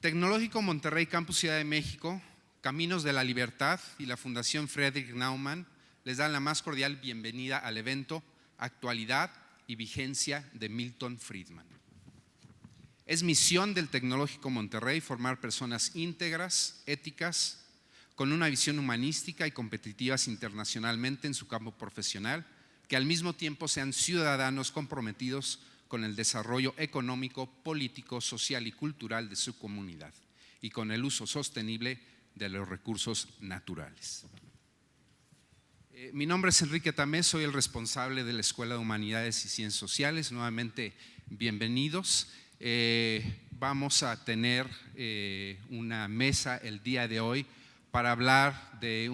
Tecnológico Monterrey Campus Ciudad de México, Caminos de la Libertad y la Fundación Friedrich Naumann les dan la más cordial bienvenida al evento Actualidad y Vigencia de Milton Friedman. Es misión del Tecnológico Monterrey formar personas íntegras, éticas, con una visión humanística y competitivas internacionalmente en su campo profesional, que al mismo tiempo sean ciudadanos comprometidos con el desarrollo económico, político, social y cultural de su comunidad y con el uso sostenible de los recursos naturales. Mi nombre es Enrique Tamés, soy el responsable de la Escuela de Humanidades y Ciencias Sociales. Nuevamente, bienvenidos. Vamos a tener una mesa el día de hoy para hablar de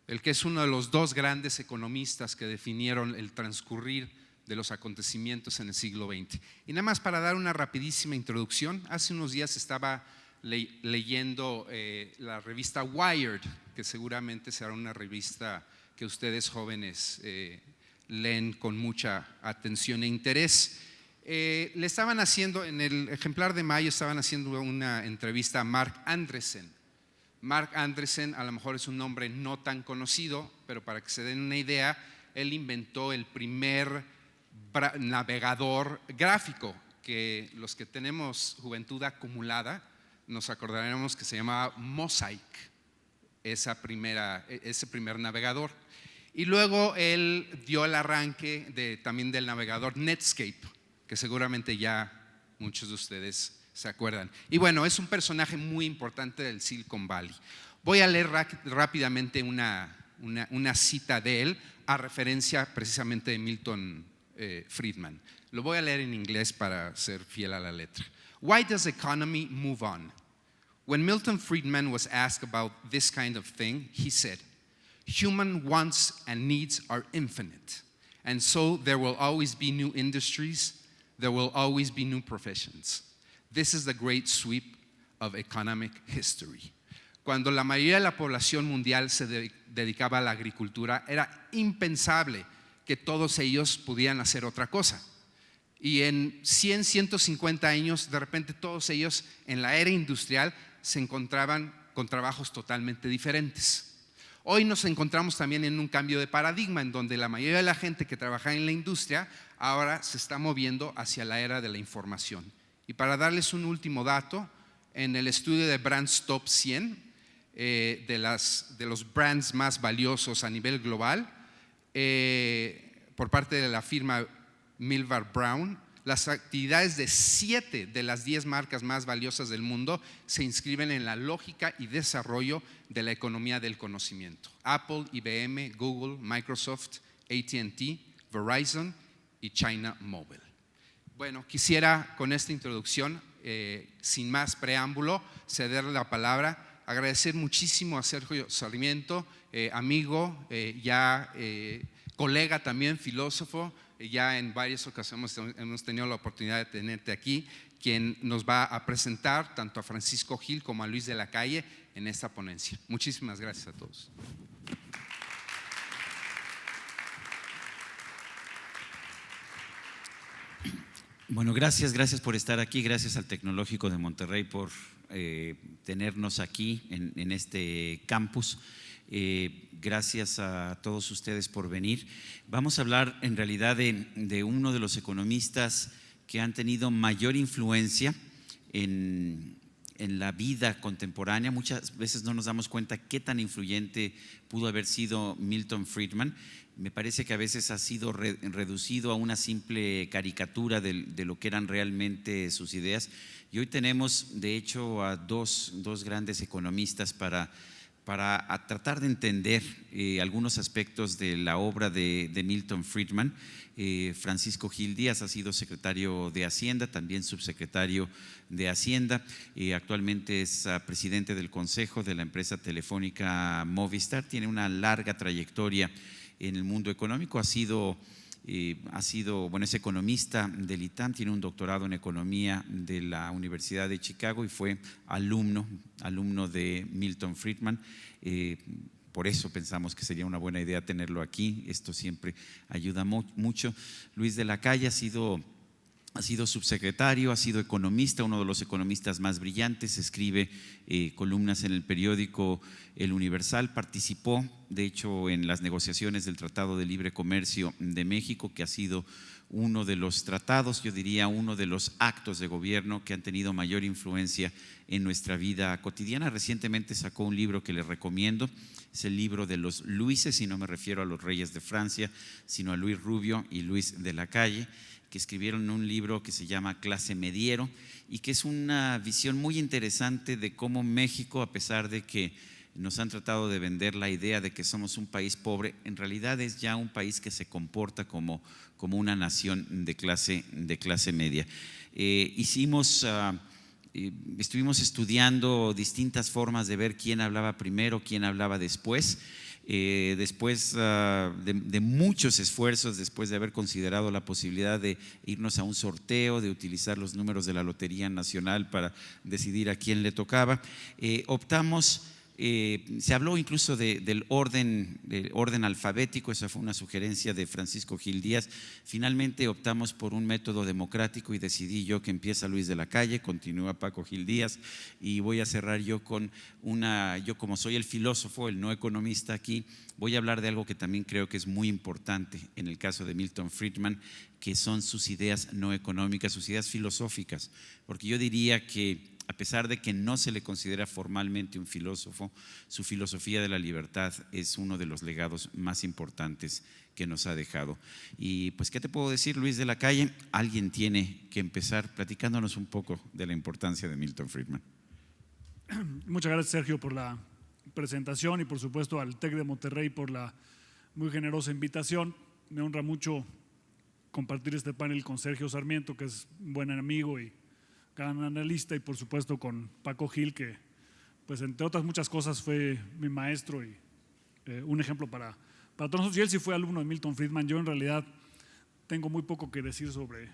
el que es uno de los dos grandes economistas que definieron el transcurrir de los acontecimientos en el siglo XX. Y nada más para dar una rapidísima introducción, hace unos días estaba leyendo la revista Wired, que seguramente será una revista que ustedes jóvenes leen con mucha atención e interés. Le estaban haciendo, en el ejemplar de mayo, estaban haciendo una entrevista a Marc Andreessen. Marc Andreessen a lo mejor es un nombre no tan conocido, pero para que se den una idea, él inventó el primer navegador gráfico, que los que tenemos juventud acumulada nos acordaremos que se llamaba Mosaic, ese primer navegador. Y luego él dio el arranque también del navegador Netscape, que seguramente ya muchos de ustedes se acuerdan. Y bueno, es un personaje muy importante del Silicon Valley. Voy a leer rápidamente una cita de él a referencia precisamente de Milton Friedman. Lo voy a leer en inglés para ser fiel a la letra. Why does economy move on? When Milton Friedman was asked about this kind of thing, he said, human wants and needs are infinite, and so there will always be new industries, there will always be new professions. This is the great sweep of economic history. Cuando la mayoría de la población mundial se dedicaba a la agricultura, era impensable que todos ellos pudieran hacer otra cosa. Y en 100, 150 años, de repente todos ellos en la era industrial se encontraban con trabajos totalmente diferentes. Hoy nos encontramos también en un cambio de paradigma en donde la mayoría de la gente que trabaja en la industria ahora se está moviendo hacia la era de la información. Y para darles un último dato, en el estudio de Brands Top 100, de los brands más valiosos a nivel global, por parte de la firma Milvar Brown, las actividades de 7 de las 10 marcas más valiosas del mundo se inscriben en la lógica y desarrollo de la economía del conocimiento. Apple, IBM, Google, Microsoft, AT&T, Verizon y China Mobile. Bueno, quisiera con esta introducción, sin más preámbulo, cederle la palabra. Agradecer muchísimo a Sergio Sarmiento, amigo, colega también, filósofo, ya en varias ocasiones hemos tenido la oportunidad de tenerte aquí, quien nos va a presentar tanto a Francisco Gil como a Luis de la Calle en esta ponencia. Muchísimas gracias a todos. Bueno, gracias por estar aquí, gracias al Tecnológico de Monterrey por tenernos aquí en este campus. Gracias a todos ustedes por venir. Vamos a hablar en realidad de uno de los economistas que han tenido mayor influencia en la vida contemporánea. Muchas veces no nos damos cuenta qué tan influyente pudo haber sido Milton Friedman. Me parece que a veces ha sido reducido a una simple caricatura de lo que eran realmente sus ideas. Y hoy tenemos, de hecho, a dos grandes economistas para tratar de entender algunos aspectos de la obra de Milton Friedman. Francisco Gil Díaz ha sido secretario de Hacienda, también subsecretario de Hacienda. Actualmente es presidente del consejo de la empresa telefónica Movistar. Tiene una larga trayectoria en el mundo económico. Es economista del ITAM, tiene un doctorado en economía de la Universidad de Chicago y fue alumno de Milton Friedman. Por eso pensamos que sería una buena idea tenerlo aquí. Esto siempre ayuda mucho. Luis de la Calle ha sido ha sido subsecretario, ha sido economista, uno de los economistas más brillantes, escribe columnas en el periódico El Universal, participó de hecho en las negociaciones del Tratado de Libre Comercio de México, que ha sido uno de los tratados, yo diría uno de los actos de gobierno que han tenido mayor influencia en nuestra vida cotidiana. Recientemente sacó un libro que les recomiendo, es el libro de los Luises, y no me refiero a los reyes de Francia, sino a Luis Rubio y Luis de la Calle, que escribieron un libro que se llama Clase Mediero y que es una visión muy interesante de cómo México, a pesar de que nos han tratado de vender la idea de que somos un país pobre, en realidad es ya un país que se comporta como una nación de clase media. Estuvimos estudiando distintas formas de ver quién hablaba primero, quién hablaba después. Después de muchos esfuerzos, después de haber considerado la posibilidad de irnos a un sorteo, de utilizar los números de la Lotería Nacional para decidir a quién le tocaba, optamos. Se habló incluso del orden alfabético, esa fue una sugerencia de Francisco Gil Díaz. Finalmente optamos por un método democrático y decidí yo que empieza Luis de la Calle, continúa Paco Gil Díaz, y voy a cerrar yo con yo como soy el filósofo, el no economista aquí, voy a hablar de algo que también creo que es muy importante en el caso de Milton Friedman, que son sus ideas no económicas, sus ideas filosóficas, porque yo diría que a pesar de que no se le considera formalmente un filósofo, su filosofía de la libertad es uno de los legados más importantes que nos ha dejado. Y pues, ¿qué te puedo decir, Luis de la Calle? Alguien tiene que empezar platicándonos un poco de la importancia de Milton Friedman. Muchas gracias, Sergio, por la presentación y por supuesto al TEC de Monterrey por la muy generosa invitación. Me honra mucho compartir este panel con Sergio Sarmiento, que es un buen amigo y gran analista, y por supuesto con Paco Gil, que pues entre otras muchas cosas fue mi maestro y un ejemplo para todos nosotros. Y él sí fue alumno de Milton Friedman. Yo en realidad tengo muy poco que decir sobre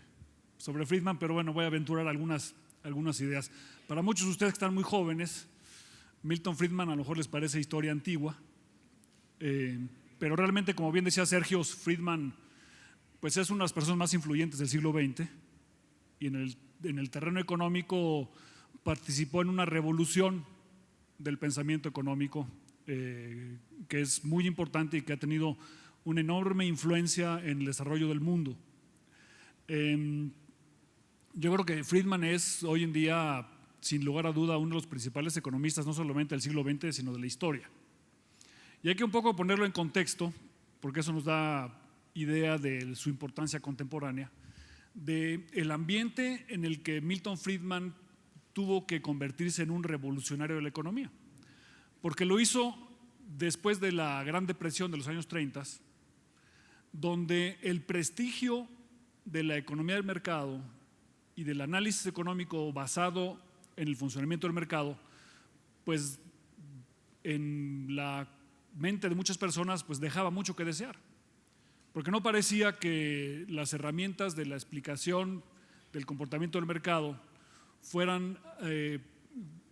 Friedman, pero bueno, voy a aventurar algunas ideas. Para muchos de ustedes que están muy jóvenes, Milton Friedman a lo mejor les parece historia antigua, pero realmente, como bien decía Sergio, Friedman pues es una de las personas más influyentes del siglo XX, y en el terreno económico participó en una revolución del pensamiento económico que es muy importante y que ha tenido una enorme influencia en el desarrollo del mundo. Yo creo que Friedman es hoy en día, sin lugar a duda, uno de los principales economistas no solamente del siglo XX, sino de la historia. Y hay que un poco ponerlo en contexto, porque eso nos da idea de su importancia contemporánea, del ambiente en el que Milton Friedman tuvo que convertirse en un revolucionario de la economía, porque lo hizo después de la Gran Depresión de los años 30, donde el prestigio de la economía del mercado y del análisis económico basado en el funcionamiento del mercado, pues en la mente de muchas personas pues dejaba mucho que desear, porque no parecía que las herramientas de la explicación del comportamiento del mercado fueran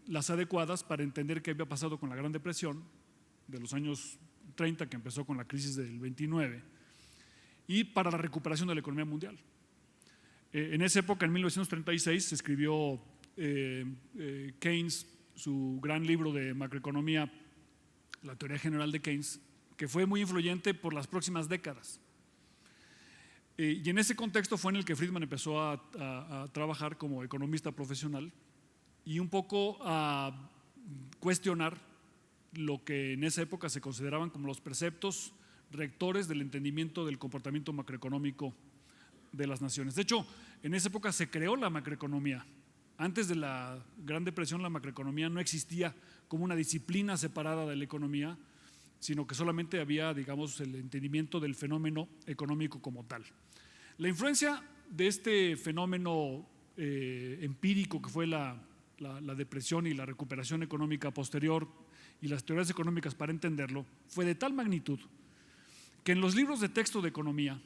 las adecuadas para entender qué había pasado con la Gran Depresión de los años 30, que empezó con la crisis del 29, y para la recuperación de la economía mundial. En esa época, en 1936, escribió Keynes su gran libro de macroeconomía, La teoría general de Keynes, que fue muy influyente por las próximas décadas. Y en ese contexto fue en el que Friedman empezó a trabajar como economista profesional y un poco a cuestionar lo que en esa época se consideraban como los preceptos rectores del entendimiento del comportamiento macroeconómico de las naciones. De hecho, en esa época se creó la macroeconomía. Antes de la Gran Depresión, la macroeconomía no existía como una disciplina separada de la economía, sino que solamente había, digamos, el entendimiento del fenómeno económico como tal. La influencia de este fenómeno empírico que fue la depresión y la recuperación económica posterior y las teorías económicas para entenderlo fue de tal magnitud que en los libros de texto de economía,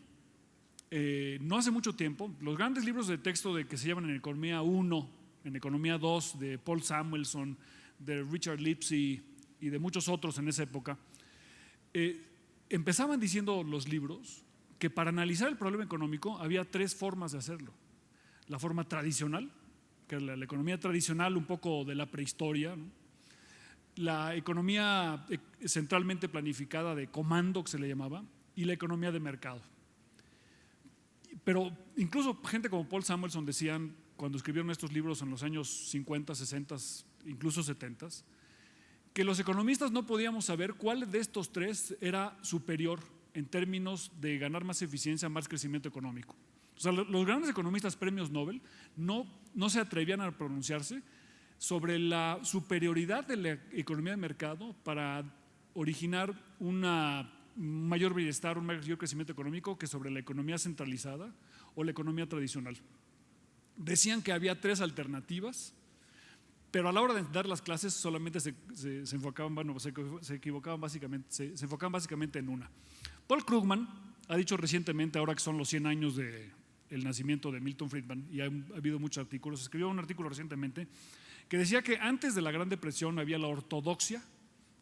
no hace mucho tiempo, los grandes libros de texto que se llaman en Economía 1, en Economía 2, de Paul Samuelson, de Richard Lipsey y de muchos otros en esa época, empezaban diciendo los libros que para analizar el problema económico había tres formas de hacerlo. la forma tradicional, que es la economía tradicional un poco de la prehistoria, ¿no? La economía centralmente planificada de comando, que se le llamaba, y la economía de mercado. Pero incluso gente como Paul Samuelson decían, cuando escribieron estos libros en los años 50, 60, incluso 70, que los economistas no podíamos saber cuál de estos tres era superior en términos de ganar más eficiencia, más crecimiento económico. O sea, los grandes economistas premios Nobel no se atrevían a pronunciarse sobre la superioridad de la economía de mercado para originar un mayor bienestar, un mayor crecimiento económico que sobre la economía centralizada o la economía tradicional. Decían que había tres alternativas, pero a la hora de dar las clases solamente se enfocaban, se equivocaban básicamente, se enfocaban básicamente en una. Paul Krugman ha dicho recientemente, ahora que son los 100 años del nacimiento de Milton Friedman, y ha habido muchos artículos, escribió un artículo recientemente que decía que antes de la Gran Depresión había la ortodoxia,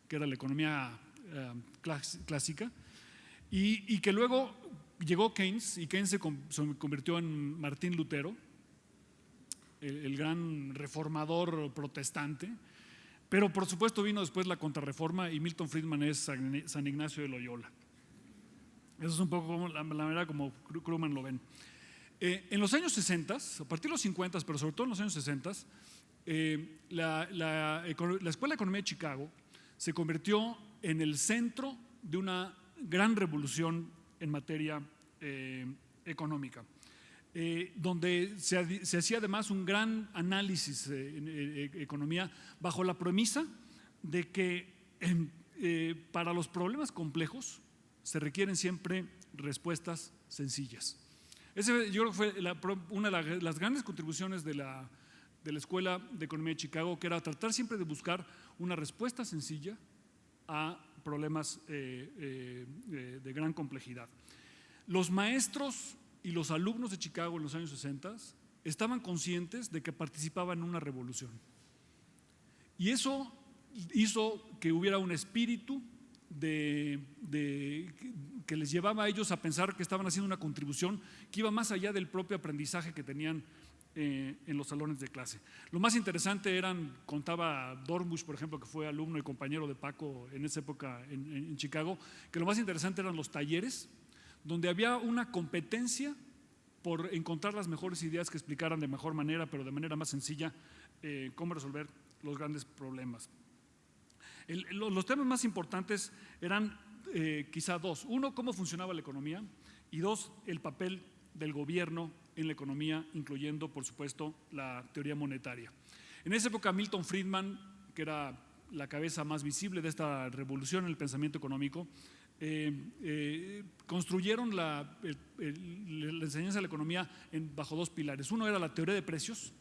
que era la economía clásica, y que luego llegó Keynes, y Keynes se convirtió en Martín Lutero, el gran reformador protestante, pero por supuesto vino después la Contrarreforma y Milton Friedman es San Ignacio de Loyola. Eso es un poco como la manera como Krugman lo ven. En los años 60, a partir de los 50, pero sobre todo en los años 60, la Escuela de Economía de Chicago se convirtió en el centro de una gran revolución en materia económica, donde se hacía además un gran análisis en economía bajo la premisa de que para los problemas complejos se requieren siempre respuestas sencillas. Ese yo creo que fue una de las grandes contribuciones de la Escuela de Economía de Chicago, que era tratar siempre de buscar una respuesta sencilla a problemas de gran complejidad. Los maestros y los alumnos de Chicago en los años 60 estaban conscientes de que participaban en una revolución. Y eso hizo que hubiera un espíritu que les llevaba a ellos a pensar que estaban haciendo una contribución que iba más allá del propio aprendizaje que tenían en los salones de clase. Lo más interesante contaba Dornbusch, por ejemplo, que fue alumno y compañero de Paco en esa época en Chicago, que lo más interesante eran los talleres, donde había una competencia por encontrar las mejores ideas que explicaran de mejor manera, pero de manera más sencilla, cómo resolver los grandes problemas. Los temas más importantes eran quizá dos. Uno, cómo funcionaba la economía, y dos, el papel del gobierno en la economía, incluyendo, por supuesto, la teoría monetaria. En esa época, Milton Friedman, que era la cabeza más visible de esta revolución en el pensamiento económico, construyeron la enseñanza de la economía bajo dos pilares. Uno era la teoría de precios,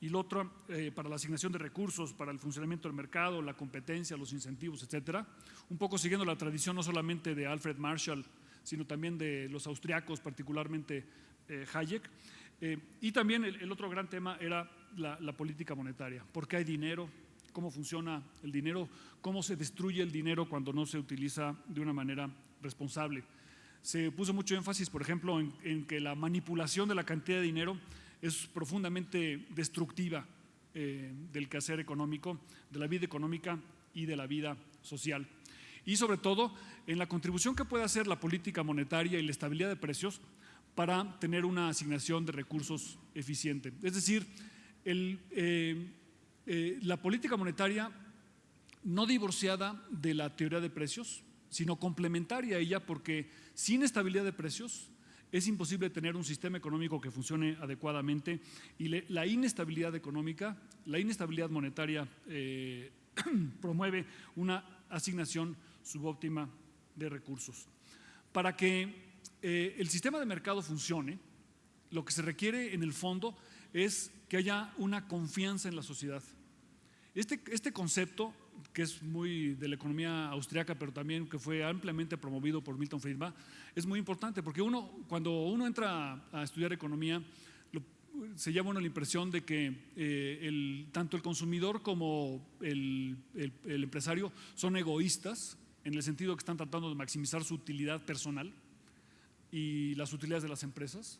y el otro para la asignación de recursos, para el funcionamiento del mercado, la competencia, los incentivos, etcétera. Un poco siguiendo la tradición no solamente de Alfred Marshall, sino también de los austriacos, particularmente Hayek. Y también el otro gran tema era la política monetaria. ¿Por qué hay dinero? ¿Cómo funciona el dinero? ¿Cómo se destruye el dinero cuando no se utiliza de una manera responsable? Se puso mucho énfasis, por ejemplo, en que la manipulación de la cantidad de dinero es profundamente destructiva del quehacer económico, de la vida económica y de la vida social. Y sobre todo en la contribución que puede hacer la política monetaria y la estabilidad de precios para tener una asignación de recursos eficiente. Es decir, la política monetaria no divorciada de la teoría de precios, sino complementaria a ella, porque sin estabilidad de precios es imposible tener un sistema económico que funcione adecuadamente, y la inestabilidad económica, la inestabilidad monetaria promueve una asignación subóptima de recursos. Para que el sistema de mercado funcione, lo que se requiere en el fondo es que haya una confianza en la sociedad. Este concepto, que es muy de la economía austriaca, pero también que fue ampliamente promovido por Milton Friedman, es muy importante, porque cuando uno entra a estudiar economía, se lleva la impresión de que tanto el consumidor como el empresario son egoístas, en el sentido que están tratando de maximizar su utilidad personal y las utilidades de las empresas,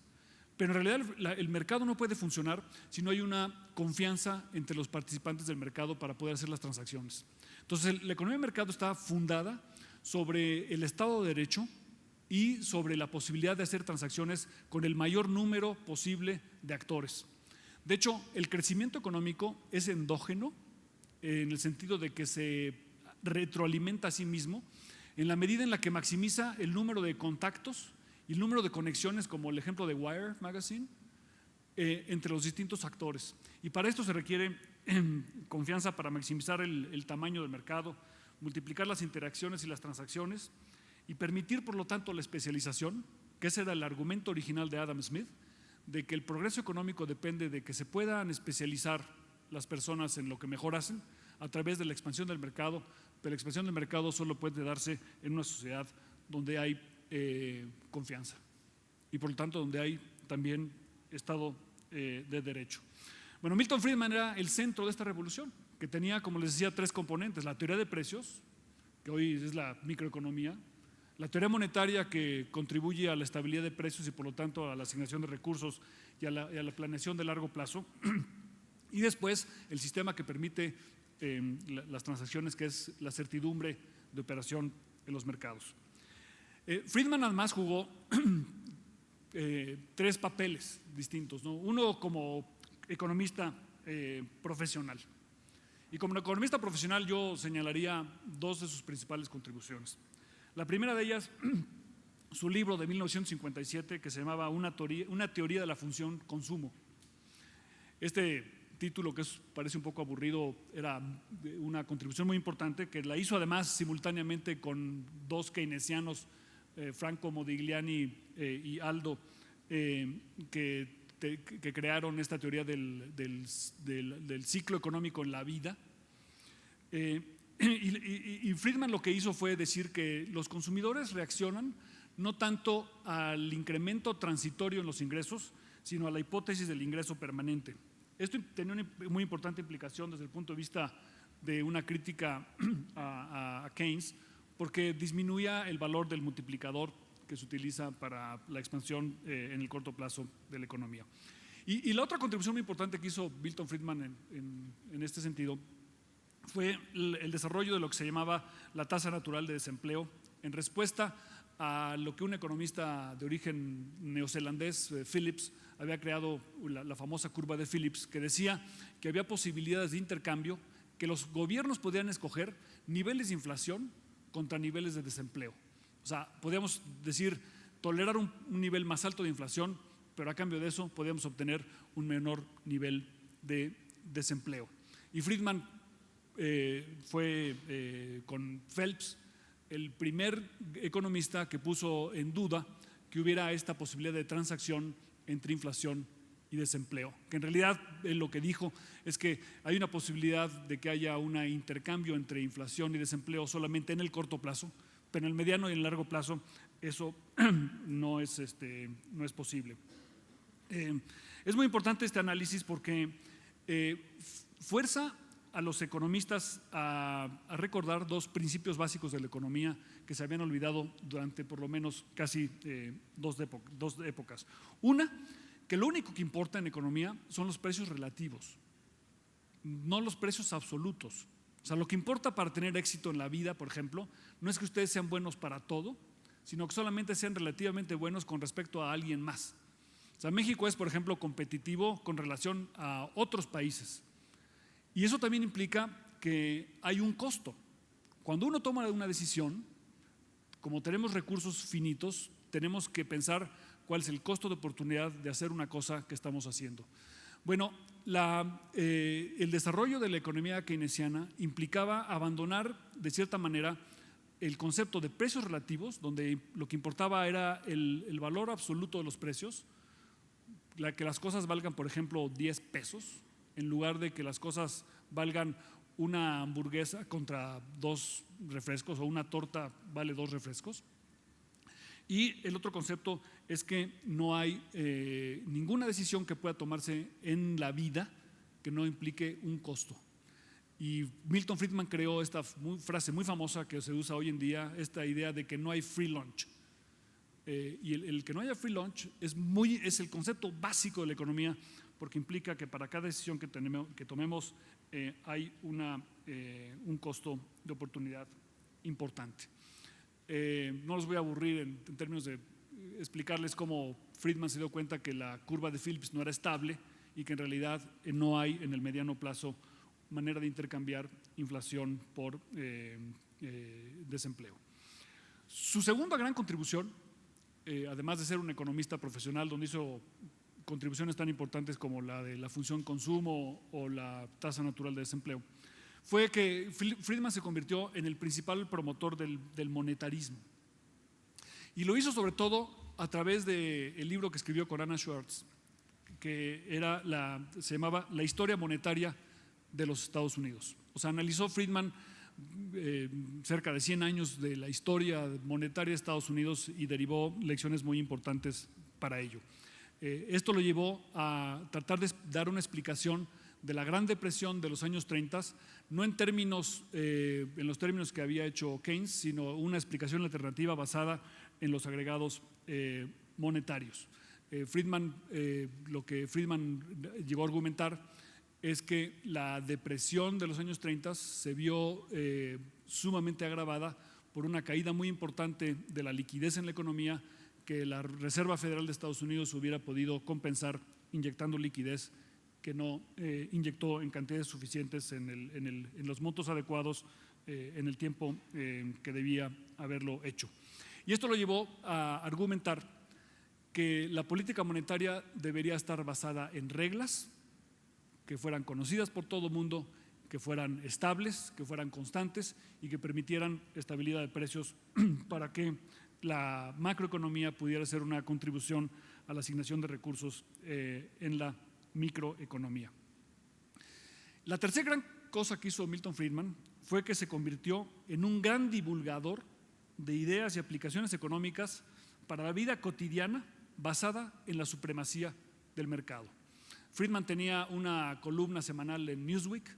Pero en realidad el mercado no puede funcionar si no hay una confianza entre los participantes del mercado para poder hacer las transacciones. Entonces, la economía de mercado está fundada sobre el Estado de Derecho y sobre la posibilidad de hacer transacciones con el mayor número posible de actores. De hecho, el crecimiento económico es endógeno en el sentido de que se retroalimenta a sí mismo en la medida en la que maximiza el número de contactos y el número de conexiones, como el ejemplo de Wire Magazine, entre los distintos actores. Y para esto se requiere confianza para maximizar el tamaño del mercado, multiplicar las interacciones y las transacciones y permitir, por lo tanto, la especialización, que ese era el argumento original de Adam Smith, de que el progreso económico depende de que se puedan especializar las personas en lo que mejor hacen a través de la expansión del mercado, pero la expansión del mercado solo puede darse en una sociedad donde hay confianza y por lo tanto donde hay también Estado de Derecho. Bueno, Milton Friedman era el centro de esta revolución, que tenía, como les decía, 3 componentes: la teoría de precios, que hoy es la microeconomía; la teoría monetaria, que contribuye a la estabilidad de precios y por lo tanto a la asignación de recursos y a la planeación de largo plazo; y después el sistema que permite las transacciones, que es la certidumbre de operación en los mercados. Friedman además jugó 3 papeles distintos, ¿no? Uno como economista profesional. Y como economista profesional yo señalaría 2 de sus principales contribuciones. La primera de ellas, su libro de 1957, que se llamaba Una teoría de la función consumo. Este título, que parece un poco aburrido, era una contribución muy importante, que la hizo además simultáneamente con 2 keynesianos, Franco Modigliani y Aldo, que crearon esta teoría del ciclo económico en la vida. Y Friedman lo que hizo fue decir que los consumidores reaccionan no tanto al incremento transitorio en los ingresos, sino a la hipótesis del ingreso permanente. Esto tenía una muy importante implicación desde el punto de vista de una crítica a Keynes, porque disminuía el valor del multiplicador que se utiliza para la expansión en el corto plazo de la economía. Y la otra contribución muy importante que hizo Milton Friedman en este sentido fue el desarrollo de lo que se llamaba la tasa natural de desempleo, en respuesta a lo que un economista de origen neozelandés, Phillips, había creado, la famosa curva de Phillips, que decía que había posibilidades de intercambio, que los gobiernos podían escoger niveles de inflación contra niveles de desempleo. O sea, podíamos decir, tolerar un nivel más alto de inflación, pero a cambio de eso podíamos obtener un menor nivel de desempleo. Y Friedman fue con Phelps el primer economista que puso en duda que hubiera esta posibilidad de transacción entre inflación y desempleo, que en realidad lo que dijo es que hay una posibilidad de que haya un intercambio entre inflación y desempleo solamente en el corto plazo, pero en el mediano y en el largo plazo eso no es posible. Es muy importante este análisis porque fuerza a los economistas a recordar 2 principios básicos de la economía que se habían olvidado durante por lo menos casi 2 épocas. Una, que lo único que importa en economía son los precios relativos, no los precios absolutos. O sea, lo que importa para tener éxito en la vida, por ejemplo, no es que ustedes sean buenos para todo, sino que solamente sean relativamente buenos con respecto a alguien más. O sea, México es, por ejemplo, competitivo con relación a otros países. Y eso también implica que hay un costo. Cuando uno toma una decisión, como tenemos recursos finitos, tenemos que pensar cuál es el costo de oportunidad de hacer una cosa que estamos haciendo. Bueno, el desarrollo de la economía keynesiana implicaba abandonar, de cierta manera, el concepto de precios relativos, donde lo que importaba era el valor absoluto de los precios, que las cosas valgan, por ejemplo, 10 pesos, en lugar de que las cosas valgan una hamburguesa contra 2 refrescos o una torta vale 2 refrescos. Y el otro concepto es que no hay ninguna decisión que pueda tomarse en la vida que no implique un costo. Y Milton Friedman creó esta frase muy famosa que se usa hoy en día, esta idea de que no hay free lunch. Y el que no haya free lunch es el concepto básico de la economía, porque implica que para cada decisión que tomemos hay un costo de oportunidad importante. No los voy a aburrir en términos de explicarles cómo Friedman se dio cuenta que la curva de Phillips no era estable y que en realidad no hay en el mediano plazo manera de intercambiar inflación por desempleo. Su segunda gran contribución, además de ser un economista profesional donde hizo contribuciones tan importantes como la de la función consumo o la tasa natural de desempleo, fue que Friedman se convirtió en el principal promotor del monetarismo. Y lo hizo sobre todo a través del libro que escribió con Anna Schwartz, que se llamaba La historia monetaria de los Estados Unidos. O sea, analizó Friedman cerca de 100 años de la historia monetaria de Estados Unidos y derivó lecciones muy importantes para ello. Esto lo llevó a tratar de dar una explicación de la Gran Depresión de los años 30, no en los términos que había hecho Keynes, sino una explicación alternativa basada en los agregados monetarios. Lo que Friedman llegó a argumentar es que la depresión de los años 30 se vio sumamente agravada por una caída muy importante de la liquidez en la economía que la Reserva Federal de Estados Unidos hubiera podido compensar inyectando liquidez que no inyectó en cantidades suficientes en los montos adecuados en el tiempo que debía haberlo hecho. Y esto lo llevó a argumentar que la política monetaria debería estar basada en reglas que fueran conocidas por todo el mundo, que fueran estables, que fueran constantes y que permitieran estabilidad de precios para que la macroeconomía pudiera ser una contribución a la asignación de recursos en la microeconomía. La tercera gran cosa que hizo Milton Friedman fue que se convirtió en un gran divulgador de ideas y aplicaciones económicas para la vida cotidiana basada en la supremacía del mercado. Friedman tenía una columna semanal en Newsweek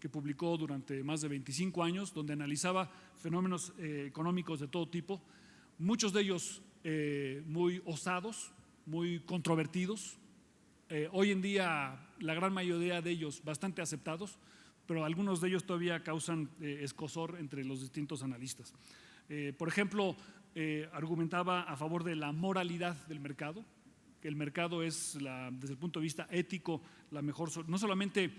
que publicó durante más de 25 años, donde analizaba fenómenos económicos de todo tipo, muchos de ellos muy osados, muy controvertidos. Hoy en día la gran mayoría de ellos bastante aceptados, pero algunos de ellos todavía causan escozor entre los distintos analistas. Por ejemplo, argumentaba a favor de la moralidad del mercado, que el mercado es, desde el punto de vista ético, la mejor, no solamente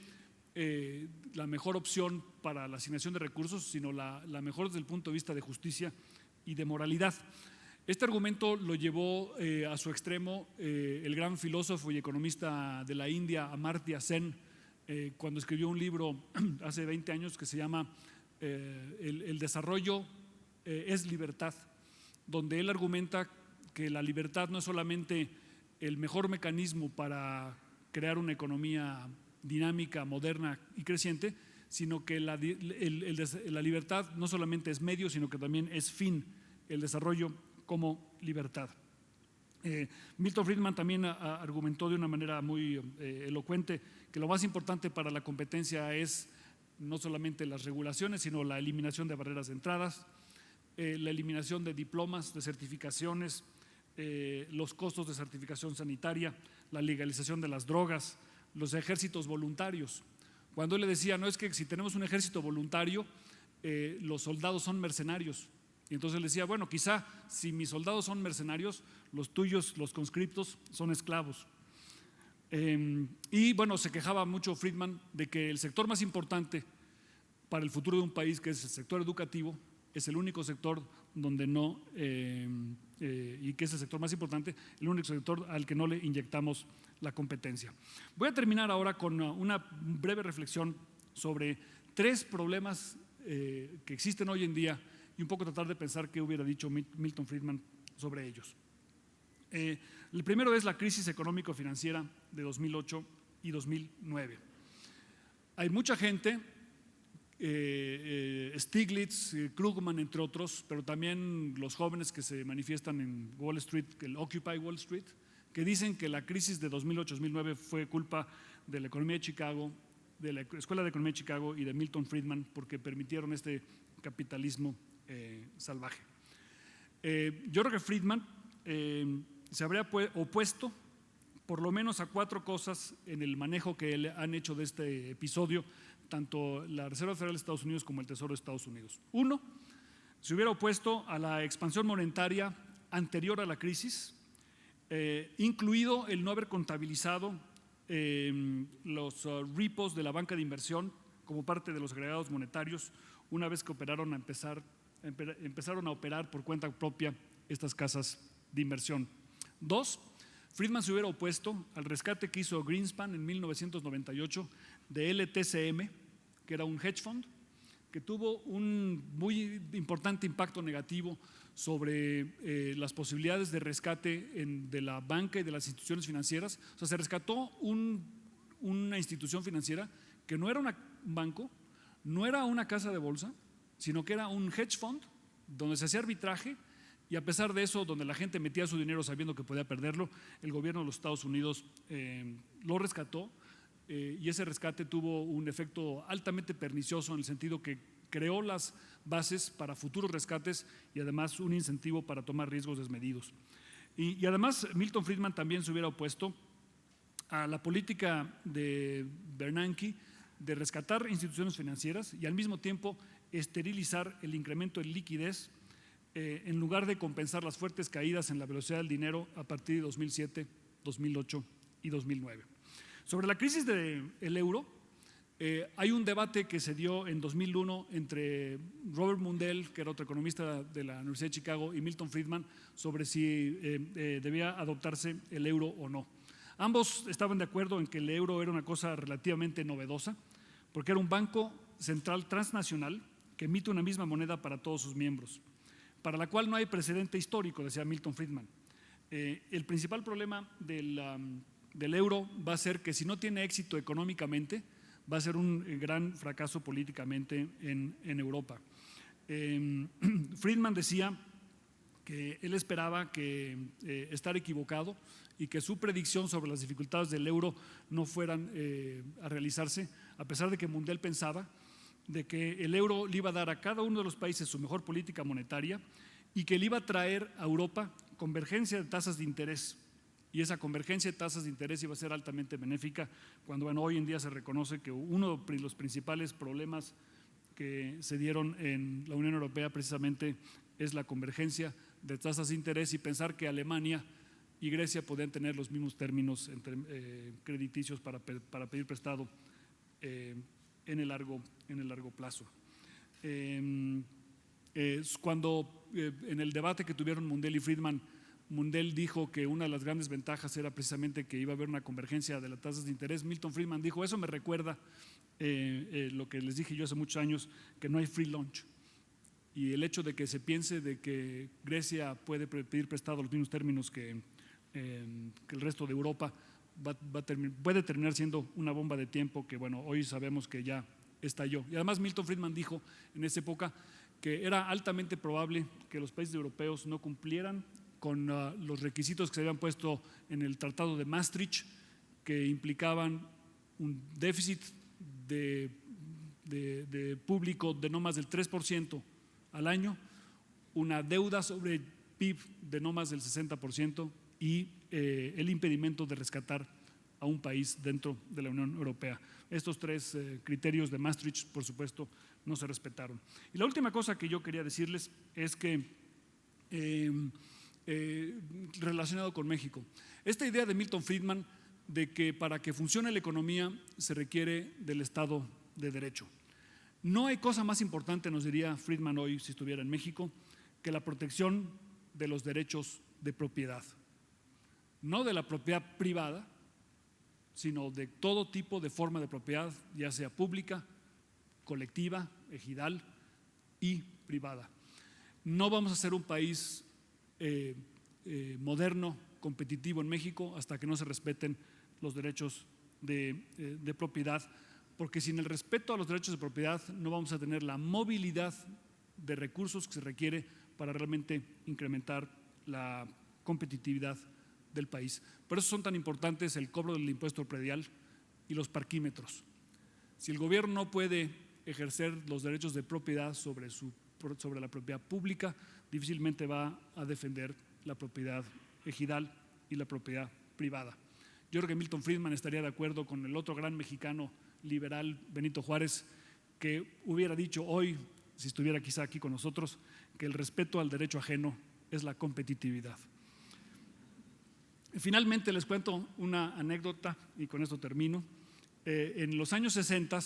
la mejor opción para la asignación de recursos, sino la mejor desde el punto de vista de justicia y de moralidad. Este argumento lo llevó a su extremo el gran filósofo y economista de la India, Amartya Sen, cuando escribió un libro hace 20 años que se llama El desarrollo es libertad, donde él argumenta que la libertad no es solamente el mejor mecanismo para crear una economía dinámica, moderna y creciente, sino que la libertad no solamente es medio, sino que también es fin, el desarrollo como libertad. Milton Friedman también argumentó de una manera muy elocuente que lo más importante para la competencia es no solamente las regulaciones, sino la eliminación de barreras de entradas, la eliminación de diplomas, de certificaciones, los costos de certificación sanitaria, la legalización de las drogas, los ejércitos voluntarios. Cuando él le decía, no es que si tenemos un ejército voluntario, los soldados son mercenarios. Y entonces él decía, bueno, quizá si mis soldados son mercenarios, los tuyos, los conscriptos, son esclavos. Y bueno, se quejaba mucho Friedman de que el sector más importante para el futuro de un país, que es el sector educativo, es el único sector donde no, y que es el sector más importante, el único sector al que no le inyectamos la competencia. Voy a terminar ahora con una breve reflexión sobre 3 problemas que existen hoy en día y un poco tratar de pensar qué hubiera dicho Milton Friedman sobre ellos. El primero es la crisis económico-financiera de 2008 y 2009. Hay mucha gente, Stiglitz, Krugman, entre otros, pero también los jóvenes que se manifiestan en Wall Street, el Occupy Wall Street, que dicen que la crisis de 2008-2009 fue culpa de la economía de Chicago, de la Escuela de Economía de Chicago y de Milton Friedman, porque permitieron este capitalismo salvaje. Yo creo que Friedman se habría opuesto por lo menos a 4 cosas en el manejo que han hecho de este episodio, tanto la Reserva Federal de Estados Unidos como el Tesoro de Estados Unidos. 1, se hubiera opuesto a la expansión monetaria anterior a la crisis, incluido el no haber contabilizado los repos de la banca de inversión como parte de los agregados monetarios una vez que empezaron a operar por cuenta propia estas casas de inversión. 2, Friedman se hubiera opuesto al rescate que hizo Greenspan en 1998 de LTCM, que era un hedge fund que tuvo un muy importante impacto negativo sobre las posibilidades de rescate de la banca y de las instituciones financieras. O sea, se rescató una institución financiera que no era un banco, no era una casa de bolsa, sino que era un hedge fund donde se hacía arbitraje, y a pesar de eso, donde la gente metía su dinero sabiendo que podía perderlo, el gobierno de los Estados Unidos lo rescató, y ese rescate tuvo un efecto altamente pernicioso en el sentido que creó las bases para futuros rescates y además un incentivo para tomar riesgos desmedidos. Y además Milton Friedman también se hubiera opuesto a la política de Bernanke de rescatar instituciones financieras y al mismo tiempo esterilizar el incremento de liquidez, en lugar de compensar las fuertes caídas en la velocidad del dinero a partir de 2007, 2008 y 2009. Sobre la crisis del euro, hay un debate que se dio en 2001 entre Robert Mundell, que era otro economista de la Universidad de Chicago, y Milton Friedman sobre si debía adoptarse el euro o no. Ambos estaban de acuerdo en que el euro era una cosa relativamente novedosa, porque era un banco central transnacional que emite una misma moneda para todos sus miembros, para la cual no hay precedente histórico, decía Milton Friedman. El principal problema del euro va a ser que si no tiene éxito económicamente, va a ser un gran fracaso políticamente en Europa. Friedman decía que él esperaba que estar equivocado y que su predicción sobre las dificultades del euro no fueran a realizarse, a pesar de que Mundell pensaba de que el euro le iba a dar a cada uno de los países su mejor política monetaria y que le iba a traer a Europa convergencia de tasas de interés. Y esa convergencia de tasas de interés iba a ser altamente benéfica cuando hoy en día se reconoce que uno de los principales problemas que se dieron en la Unión Europea precisamente es la convergencia de tasas de interés, y pensar que Alemania y Grecia podían tener los mismos términos crediticios para pedir prestado en el largo plazo. Cuando en el debate que tuvieron Mundell y Friedman, Mundell dijo que una de las grandes ventajas era precisamente que iba a haber una convergencia de las tasas de interés. Milton Friedman dijo: eso me recuerda lo que les dije yo hace muchos años, que no hay free lunch. Y el hecho de que se piense de que Grecia puede pedir prestado los mismos términos que el resto de Europa puede terminar siendo una bomba de tiempo que hoy sabemos que ya estalló. Y además Milton Friedman dijo en esa época que era altamente probable que los países europeos no cumplieran con los requisitos que se habían puesto en el Tratado de Maastricht, que implicaban un déficit de público de no más del 3% al año, una deuda sobre PIB de no más del 60% y el impedimento de rescatar a un país dentro de la Unión Europea. Estos 3 criterios de Maastricht, por supuesto, no se respetaron. Y la última cosa que yo quería decirles es que relacionado con México, esta idea de Milton Friedman de que para que funcione la economía se requiere del Estado de Derecho. No hay cosa más importante, nos diría Friedman hoy si estuviera en México, que la protección de los derechos de propiedad. No de la propiedad privada, sino de todo tipo de forma de propiedad, ya sea pública, colectiva, ejidal y privada. No vamos a ser un país moderno, competitivo en México hasta que no se respeten los derechos de propiedad, porque sin el respeto a los derechos de propiedad no vamos a tener la movilidad de recursos que se requiere para realmente incrementar la competitividad del país. Por eso son tan importantes el cobro del impuesto predial y los parquímetros. Si el gobierno no puede ejercer los derechos de propiedad sobre la propiedad pública, difícilmente va a defender la propiedad ejidal y la propiedad privada. Yo creo que Milton Friedman estaría de acuerdo con el otro gran mexicano liberal, Benito Juárez, que hubiera dicho hoy, si estuviera quizá aquí con nosotros, que el respeto al derecho ajeno es la competitividad. Finalmente les cuento una anécdota y con esto termino. En los años 60,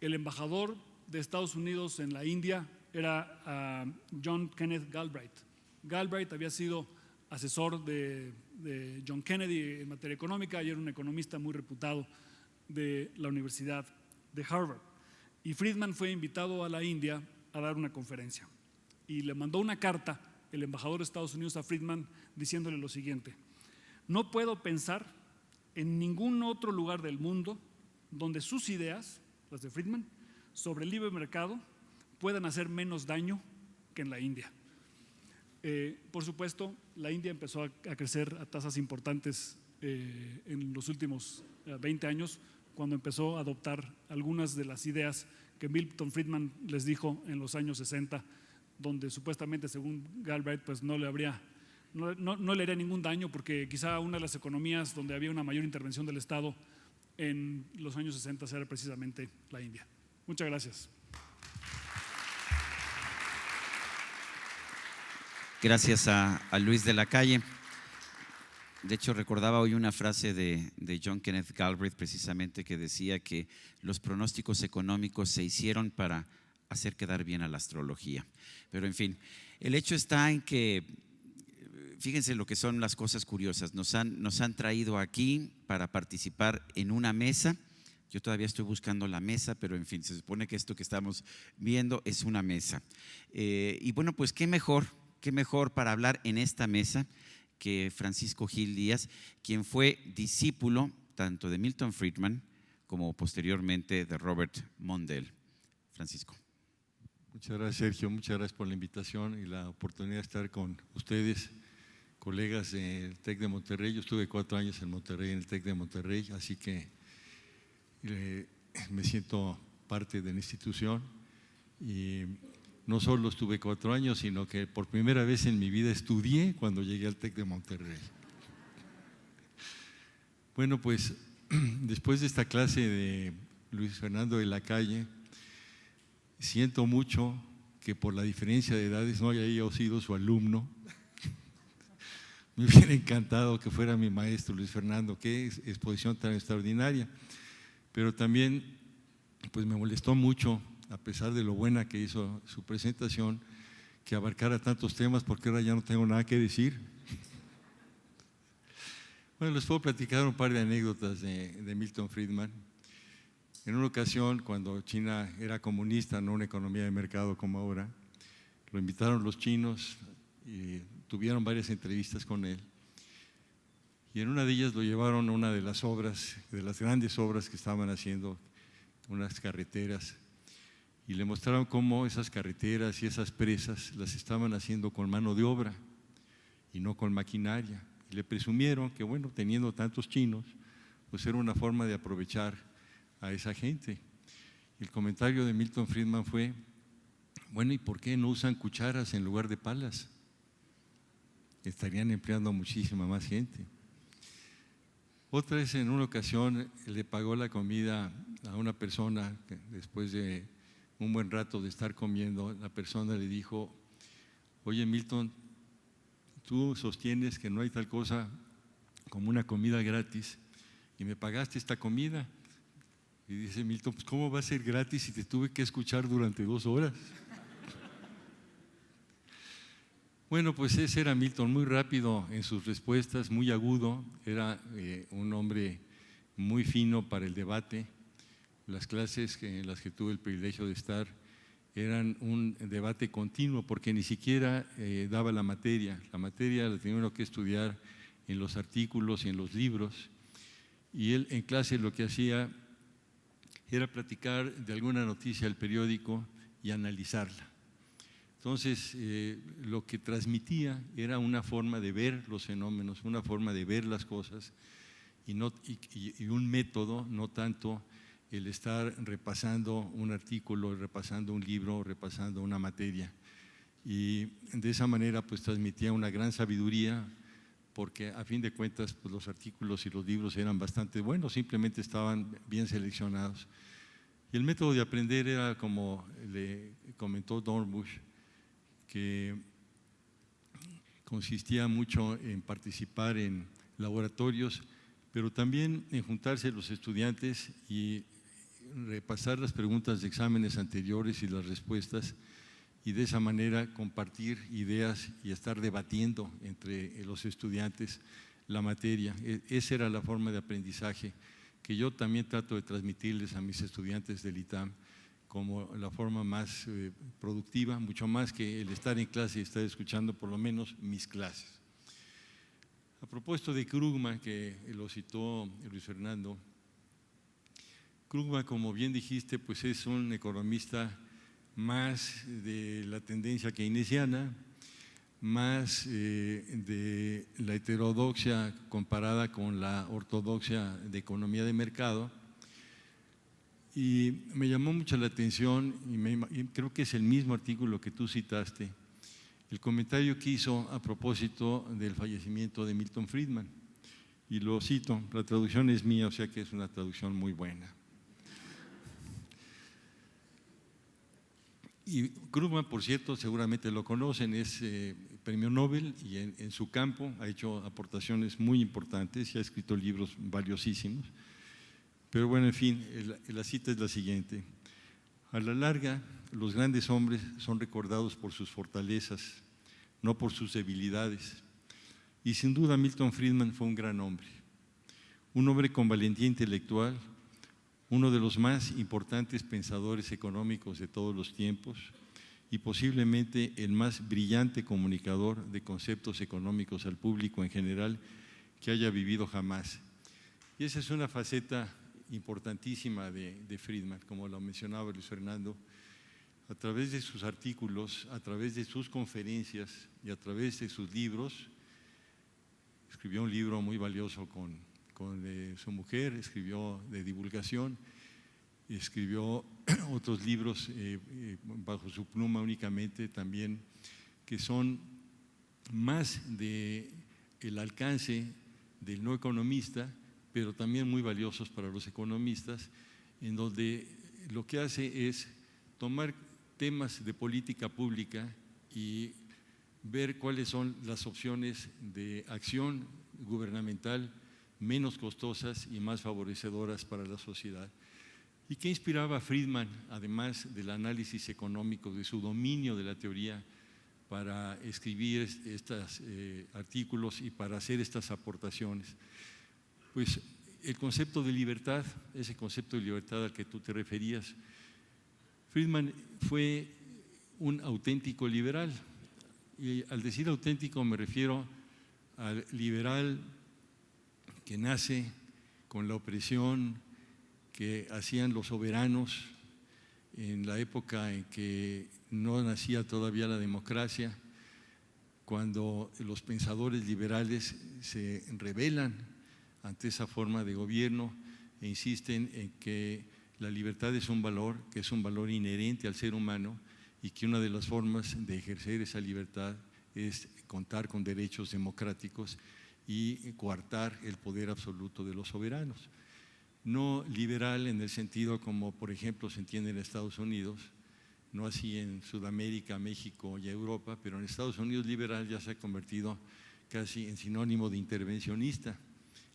el embajador de Estados Unidos en la India era John Kenneth Galbraith. Galbraith había sido asesor de John Kennedy en materia económica y era un economista muy reputado de la Universidad de Harvard. Y Friedman fue invitado a la India a dar una conferencia y le mandó una carta el embajador de Estados Unidos a Friedman diciéndole lo siguiente: no puedo pensar en ningún otro lugar del mundo donde sus ideas, las de Friedman, sobre el libre mercado puedan hacer menos daño que en la India. Por supuesto, la India empezó a crecer a tasas importantes en los últimos 20 años, cuando empezó a adoptar algunas de las ideas que Milton Friedman les dijo en los años 60, donde supuestamente, según Galbraith, pues no le haría ningún daño, porque quizá una de las economías donde había una mayor intervención del Estado en los años 60 era precisamente la India. Muchas gracias. Gracias a Luis de la Calle. De hecho, recordaba hoy una frase de John Kenneth Galbraith, precisamente, que decía que los pronósticos económicos se hicieron para hacer quedar bien a la astrología. Pero en fin, el hecho está en que, fíjense lo que son las cosas curiosas. Nos han traído aquí para participar en una mesa. Yo todavía estoy buscando la mesa, pero en fin, se supone que esto que estamos viendo es una mesa. Y bueno, pues qué mejor para hablar en esta mesa que Francisco Gil Díaz, quien fue discípulo tanto de Milton Friedman como posteriormente de Robert Mundell. Francisco. Muchas gracias, Sergio. Muchas gracias por la invitación y la oportunidad de estar con ustedes, colegas del TEC de Monterrey. Yo estuve 4 años en Monterrey, en el TEC de Monterrey, así que me siento parte de la institución. Y no solo estuve 4 años, sino que por primera vez en mi vida estudié cuando llegué al TEC de Monterrey. Bueno, pues después de esta clase de Luis Fernando de la Calle, siento mucho que por la diferencia de edades no haya yo sido su alumno. Me hubiera encantado que fuera mi maestro Luis Fernando. Qué exposición tan extraordinaria. Pero también pues me molestó mucho, a pesar de lo buena que hizo su presentación, que abarcara tantos temas, porque ahora ya no tengo nada que decir. Bueno, les puedo platicar un par de anécdotas de Milton Friedman. En una ocasión, cuando China era comunista, no una economía de mercado como ahora, lo invitaron los chinos y tuvieron varias entrevistas con él. Y en una de ellas lo llevaron a una de las obras, de las grandes obras que estaban haciendo, unas carreteras, y le mostraron cómo esas carreteras y esas presas las estaban haciendo con mano de obra y no con maquinaria. Y le presumieron que, bueno, teniendo tantos chinos, pues era una forma de aprovechar a esa gente. Y el comentario de Milton Friedman fue: bueno, ¿y por qué no usan cucharas en lugar de palas? Estarían empleando a muchísima más gente. Otra vez, en una ocasión, le pagó la comida a una persona que, después de un buen rato de estar comiendo, la persona le dijo: oye, Milton, tú sostienes que no hay tal cosa como una comida gratis y me pagaste esta comida. Y dice Milton: pues ¿cómo va a ser gratis si te tuve que escuchar durante 2 horas? Bueno, pues ese era Milton, muy rápido en sus respuestas, muy agudo, era un hombre muy fino para el debate. Las clases en las que tuve el privilegio de estar eran un debate continuo, porque ni siquiera daba la materia la tenía uno que estudiar en los artículos y en los libros, y él en clase lo que hacía era platicar de alguna noticia del periódico y analizarla. Entonces, lo que transmitía era una forma de ver los fenómenos, una forma de ver las cosas y un método, no tanto el estar repasando un artículo, repasando un libro, repasando una materia. y de esa manera pues transmitía una gran sabiduría, porque a fin de cuentas pues, los artículos y los libros eran bastante buenos, simplemente estaban bien seleccionados. Y el método de aprender era, como le comentó Dornbusch, que consistía mucho en participar en laboratorios, pero también en juntarse los estudiantes y repasar las preguntas de exámenes anteriores y las respuestas, y de esa manera compartir ideas y estar debatiendo entre los estudiantes la materia. Esa era la forma de aprendizaje que yo también trato de transmitirles a mis estudiantes del ITAM como la forma más productiva, mucho más que el estar en clase y estar escuchando por lo menos mis clases. A propósito de Krugman, que lo citó Luis Fernando, Krugman, como bien dijiste, pues es un economista más de la tendencia keynesiana, más de la heterodoxia comparada con la ortodoxia de economía de mercado. Y me llamó mucho la atención, y creo que es el mismo artículo que tú citaste, el comentario que hizo a propósito del fallecimiento de Milton Friedman. Y lo cito, la traducción es mía, o sea que es una traducción muy buena. Y Krugman, por cierto, seguramente lo conocen, es premio Nobel y en su campo ha hecho aportaciones muy importantes y ha escrito libros valiosísimos. Pero bueno, en fin, la cita es la siguiente: a la larga, los grandes hombres son recordados por sus fortalezas, no por sus debilidades. Y sin duda Milton Friedman fue un gran hombre, un hombre con valentía intelectual, uno de los más importantes pensadores económicos de todos los tiempos y posiblemente el más brillante comunicador de conceptos económicos al público en general que haya vivido jamás. Y esa es una faceta importantísima de Friedman, como lo mencionaba Luis Fernando. A través de sus artículos, a través de sus conferencias y a través de sus libros, escribió un libro muy valioso con su mujer, escribió de divulgación, escribió otros libros bajo su pluma únicamente también, que son más del alcance del no economista, pero también muy valiosos para los economistas, en donde lo que hace es tomar temas de política pública y ver cuáles son las opciones de acción gubernamental menos costosas y más favorecedoras para la sociedad. ¿Y qué inspiraba a Friedman, además del análisis económico, de su dominio de la teoría, para escribir estos artículos y para hacer estas aportaciones? Pues el concepto de libertad, ese concepto de libertad al que tú te referías. Friedman fue un auténtico liberal, y al decir auténtico me refiero al liberal que nace con la opresión que hacían los soberanos en la época en que no nacía todavía la democracia, cuando los pensadores liberales se rebelan ante esa forma de gobierno e insisten en que la libertad es un valor, que es un valor inherente al ser humano, y que una de las formas de ejercer esa libertad es contar con derechos democráticos y coartar el poder absoluto de los soberanos. No liberal en el sentido como, por ejemplo, se entiende en Estados Unidos, no así en Sudamérica, México y Europa, pero en Estados Unidos liberal ya se ha convertido casi en sinónimo de intervencionista.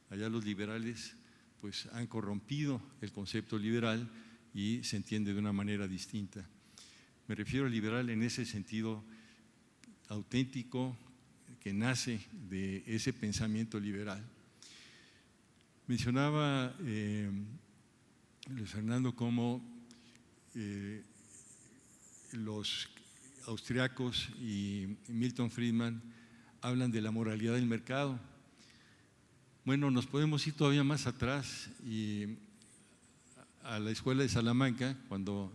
Allá los liberales pues han corrompido el concepto liberal y se entiende de una manera distinta. Me refiero al liberal en ese sentido auténtico que nace de ese pensamiento liberal. Mencionaba Luis Fernando cómo los austriacos y Milton Friedman hablan de la moralidad del mercado. Bueno, nos podemos ir todavía más atrás y a la escuela de Salamanca, cuando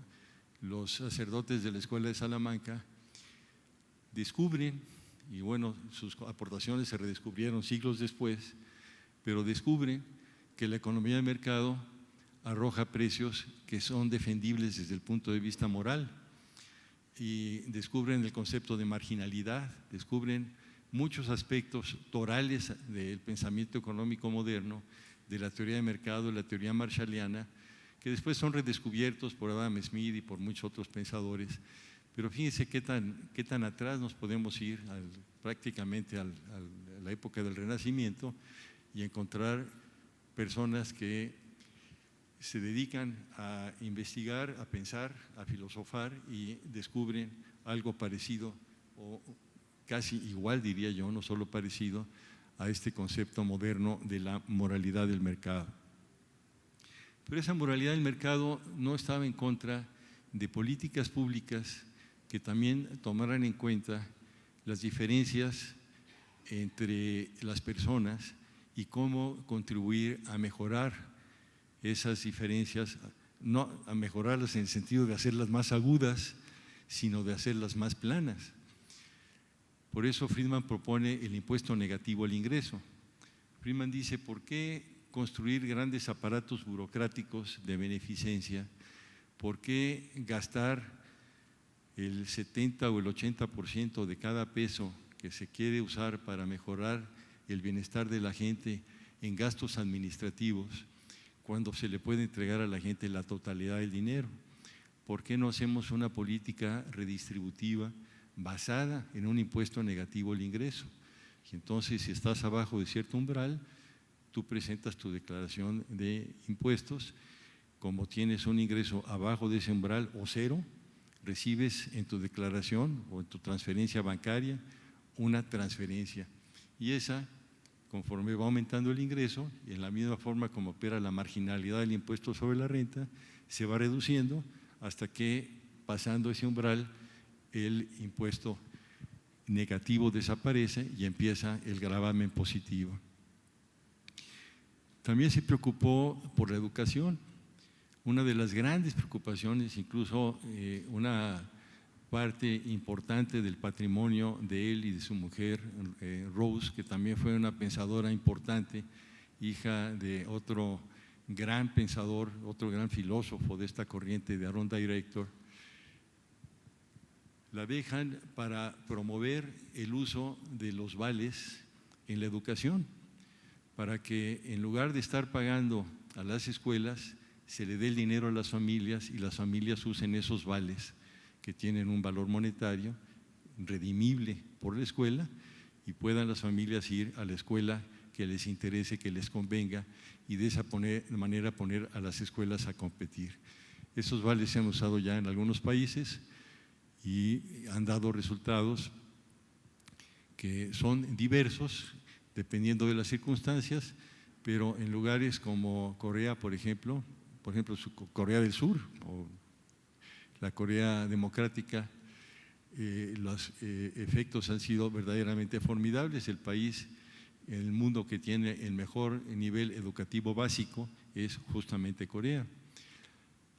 los sacerdotes de la escuela de Salamanca descubren, y bueno, sus aportaciones se redescubrieron siglos después, pero descubren que la economía de mercado arroja precios que son defendibles desde el punto de vista moral. y descubren el concepto de marginalidad, descubren muchos aspectos torales del pensamiento económico moderno, de la teoría de mercado, de la teoría marshalliana, que después son redescubiertos por Adam Smith y por muchos otros pensadores. Pero fíjense qué tan atrás nos podemos ir prácticamente a la época del Renacimiento y encontrar personas que se dedican a investigar, a pensar, a filosofar y descubren algo parecido o casi igual, diría yo, no solo parecido, a este concepto moderno de la moralidad del mercado. Pero esa moralidad del mercado no estaba en contra de políticas públicas que también tomaran en cuenta las diferencias entre las personas y cómo contribuir a mejorar esas diferencias, no a mejorarlas en el sentido de hacerlas más agudas, sino de hacerlas más planas. Por eso Friedman propone el impuesto negativo al ingreso. Friedman dice, ¿por qué construir grandes aparatos burocráticos de beneficencia? ¿Por qué gastar el 70 o el 80% de cada peso que se quiere usar para mejorar el bienestar de la gente en gastos administrativos cuando se le puede entregar a la gente la totalidad del dinero? ¿Por qué no hacemos una política redistributiva basada en un impuesto negativo al ingreso? Y entonces, si estás abajo de cierto umbral, tú presentas tu declaración de impuestos. Como tienes un ingreso abajo de ese umbral o cero, recibes en tu declaración o en tu transferencia bancaria una transferencia. Y esa, conforme va aumentando el ingreso, y en la misma forma como opera la marginalidad del impuesto sobre la renta, se va reduciendo hasta que, pasando ese umbral, el impuesto negativo desaparece y empieza el gravamen positivo. También se preocupó por la educación. Una de las grandes preocupaciones, incluso una parte importante del patrimonio de él y de su mujer, Rose, que también fue una pensadora importante, hija de otro gran pensador, otro gran filósofo de esta corriente de Aaron Director, la dejan para promover el uso de los vales en la educación, para que en lugar de estar pagando a las escuelas, se le dé el dinero a las familias y las familias usen esos vales que tienen un valor monetario redimible por la escuela y puedan las familias ir a la escuela que les interese, que les convenga y de esa manera poner a las escuelas a competir. Esos vales se han usado ya en algunos países y han dado resultados que son diversos dependiendo de las circunstancias, pero en lugares como Corea, por ejemplo Corea del Sur o la Corea Democrática, los efectos han sido verdaderamente formidables. El país en el mundo que tiene el mejor nivel educativo básico es justamente Corea.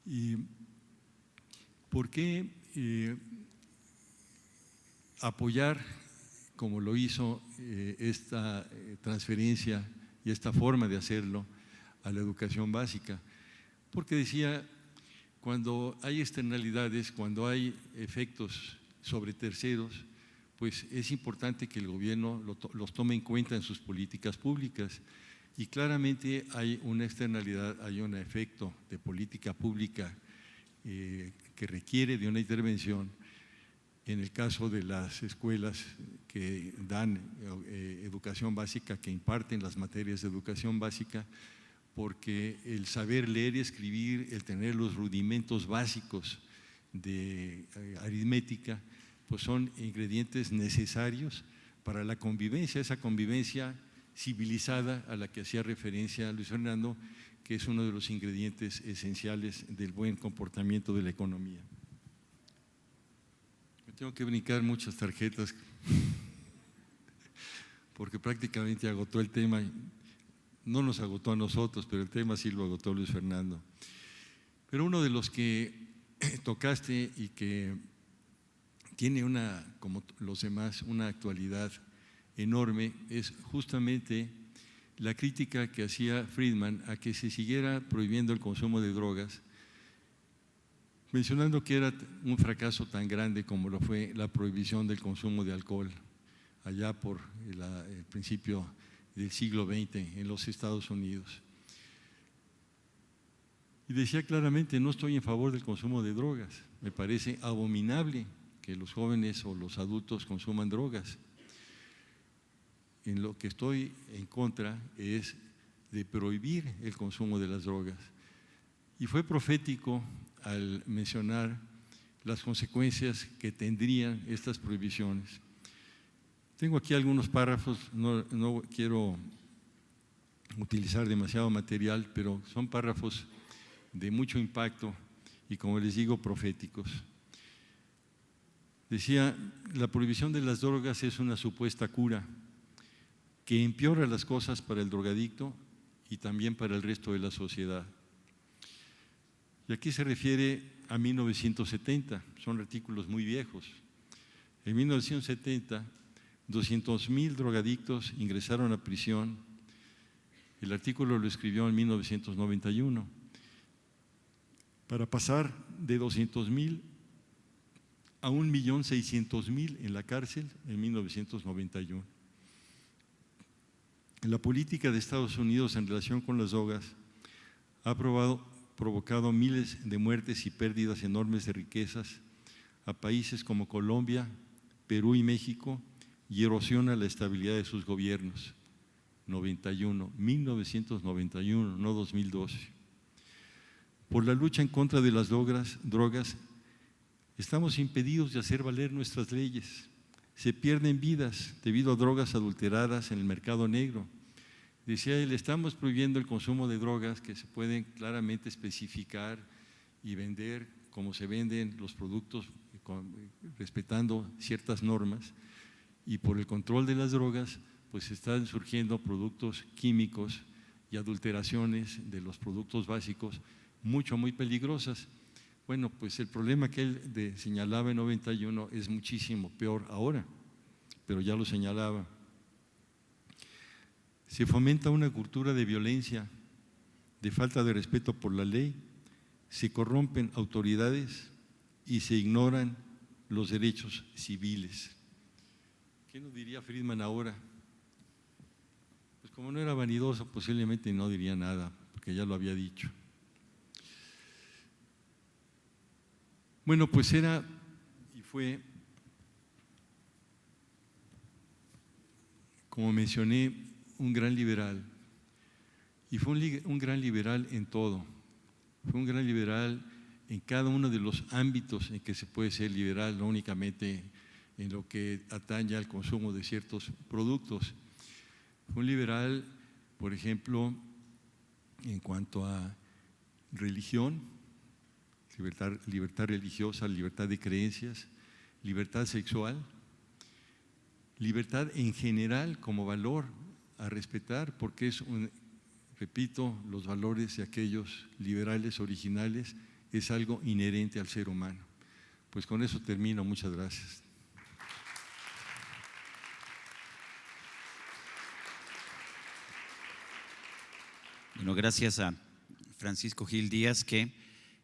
¿Y por qué apoyar, como lo hizo esta transferencia y esta forma de hacerlo, a la educación básica? Porque decía, cuando hay externalidades, cuando hay efectos sobre terceros, pues es importante que el gobierno los tome en cuenta en sus políticas públicas. Y claramente hay una externalidad, hay un efecto de política pública que requiere de una intervención. En el caso de las escuelas que dan educación básica, que imparten las materias de educación básica, porque el saber leer y escribir, el tener los rudimentos básicos de aritmética, pues son ingredientes necesarios para la convivencia, esa convivencia civilizada a la que hacía referencia Luis Fernando, que es uno de los ingredientes esenciales del buen comportamiento de la economía. Me tengo que brincar muchas tarjetas porque prácticamente agotó el tema. No nos agotó a nosotros, pero el tema sí lo agotó Luis Fernando. Pero uno de los que tocaste y que tiene como los demás, una actualidad enorme, es justamente la crítica que hacía Friedman a que se siguiera prohibiendo el consumo de drogas, mencionando que era un fracaso tan grande como lo fue la prohibición del consumo de alcohol allá por el principio del siglo XX en los Estados Unidos. Y decía claramente, no estoy en favor del consumo de drogas, me parece abominable que los jóvenes o los adultos consuman drogas. En lo que estoy en contra es de prohibir el consumo de las drogas. Y fue profético al mencionar las consecuencias que tendrían estas prohibiciones. Tengo aquí algunos párrafos, no quiero utilizar demasiado material, pero son párrafos de mucho impacto y, como les digo, proféticos. Decía, la prohibición de las drogas es una supuesta cura que empeora las cosas para el drogadicto y también para el resto de la sociedad. Y aquí se refiere a 1970, son artículos muy viejos. En 1970, 200,000 drogadictos ingresaron a prisión. El artículo lo escribió en 1991. Para pasar de 200,000 a 1.600.000 en la cárcel en 1991. La política de Estados Unidos en relación con las drogas ha provocado miles de muertes y pérdidas enormes de riquezas a países como Colombia, Perú y México, y erosiona la estabilidad de sus gobiernos. 1991, no 2012. Por la lucha en contra de las drogas, estamos impedidos de hacer valer nuestras leyes. Se pierden vidas debido a drogas adulteradas en el mercado negro. Decía él, estamos prohibiendo el consumo de drogas que se pueden claramente especificar y vender como se venden los productos, respetando ciertas normas, y por el control de las drogas pues están surgiendo productos químicos y adulteraciones de los productos básicos muy peligrosas. Bueno, pues el problema que él señalaba en 91 es muchísimo peor ahora, pero ya lo señalaba. Se fomenta una cultura de violencia, de falta de respeto por la ley, se corrompen autoridades y se ignoran los derechos civiles. ¿Qué nos diría Friedman ahora? Pues como no era vanidoso, posiblemente no diría nada, porque ya lo había dicho. Bueno, pues era y fue, como mencioné, un gran liberal, y fue un gran liberal en todo, fue un gran liberal en cada uno de los ámbitos en que se puede ser liberal, no únicamente en lo que atañe al consumo de ciertos productos. Fue un liberal, por ejemplo, en cuanto a religión, libertad religiosa, libertad de creencias, libertad sexual, libertad en general como valor a respetar, porque repito, los valores de aquellos liberales originales es algo inherente al ser humano. Pues con eso termino, muchas gracias. Bueno, gracias a Francisco Gil Díaz, que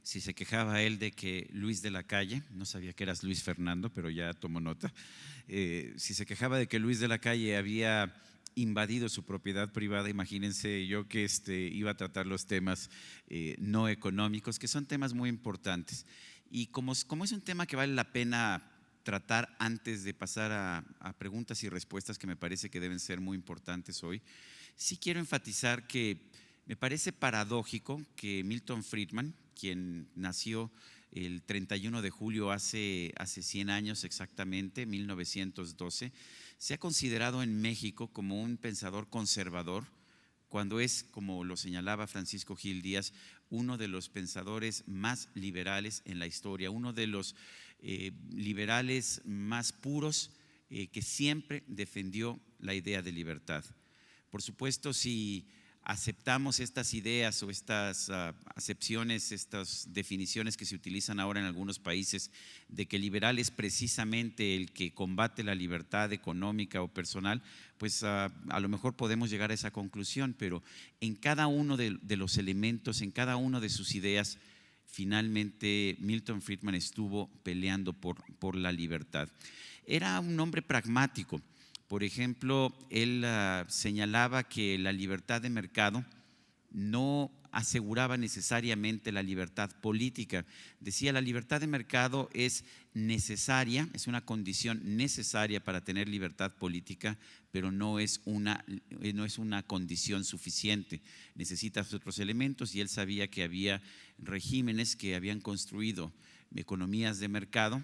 si se quejaba él de que Luis de la Calle, no sabía que eras Luis Fernando, pero ya tomo nota, si se quejaba de que Luis de la Calle había invadido su propiedad privada, imagínense yo que iba a tratar los temas no económicos, que son temas muy importantes. Y como es un tema que vale la pena tratar antes de pasar a preguntas y respuestas que me parece que deben ser muy importantes hoy, sí quiero enfatizar que me parece paradójico que Milton Friedman, quien nació el 31 de julio hace 100 años exactamente, 1912, se ha considerado en México como un pensador conservador, cuando es, como lo señalaba Francisco Gil Díaz, uno de los pensadores más liberales en la historia, uno de los liberales más puros que siempre defendió la idea de libertad. Por supuesto, si aceptamos estas ideas o estas acepciones, estas definiciones que se utilizan ahora en algunos países de que liberal es precisamente el que combate la libertad económica o personal, pues a lo mejor podemos llegar a esa conclusión, pero en cada uno de los elementos, en cada una de sus ideas, finalmente Milton Friedman estuvo peleando por la libertad. Era un hombre pragmático. Por ejemplo, él señalaba que la libertad de mercado no aseguraba necesariamente la libertad política. Decía, la libertad de mercado es necesaria, es una condición necesaria para tener libertad política, pero no es una condición suficiente. Necesitas otros elementos, y él sabía que había regímenes que habían construido economías de mercado,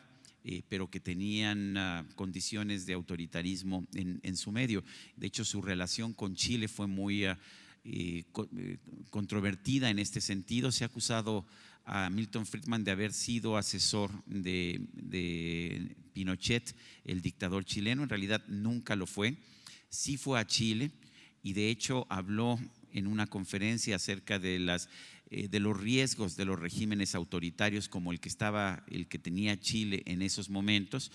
pero que tenían condiciones de autoritarismo en su medio. De hecho, su relación con Chile fue muy controvertida en este sentido. Se ha acusado a Milton Friedman de haber sido asesor de Pinochet, el dictador chileno. En realidad nunca lo fue. Sí fue a Chile y de hecho habló en una conferencia acerca de los riesgos de los regímenes autoritarios como el que tenía Chile en esos momentos,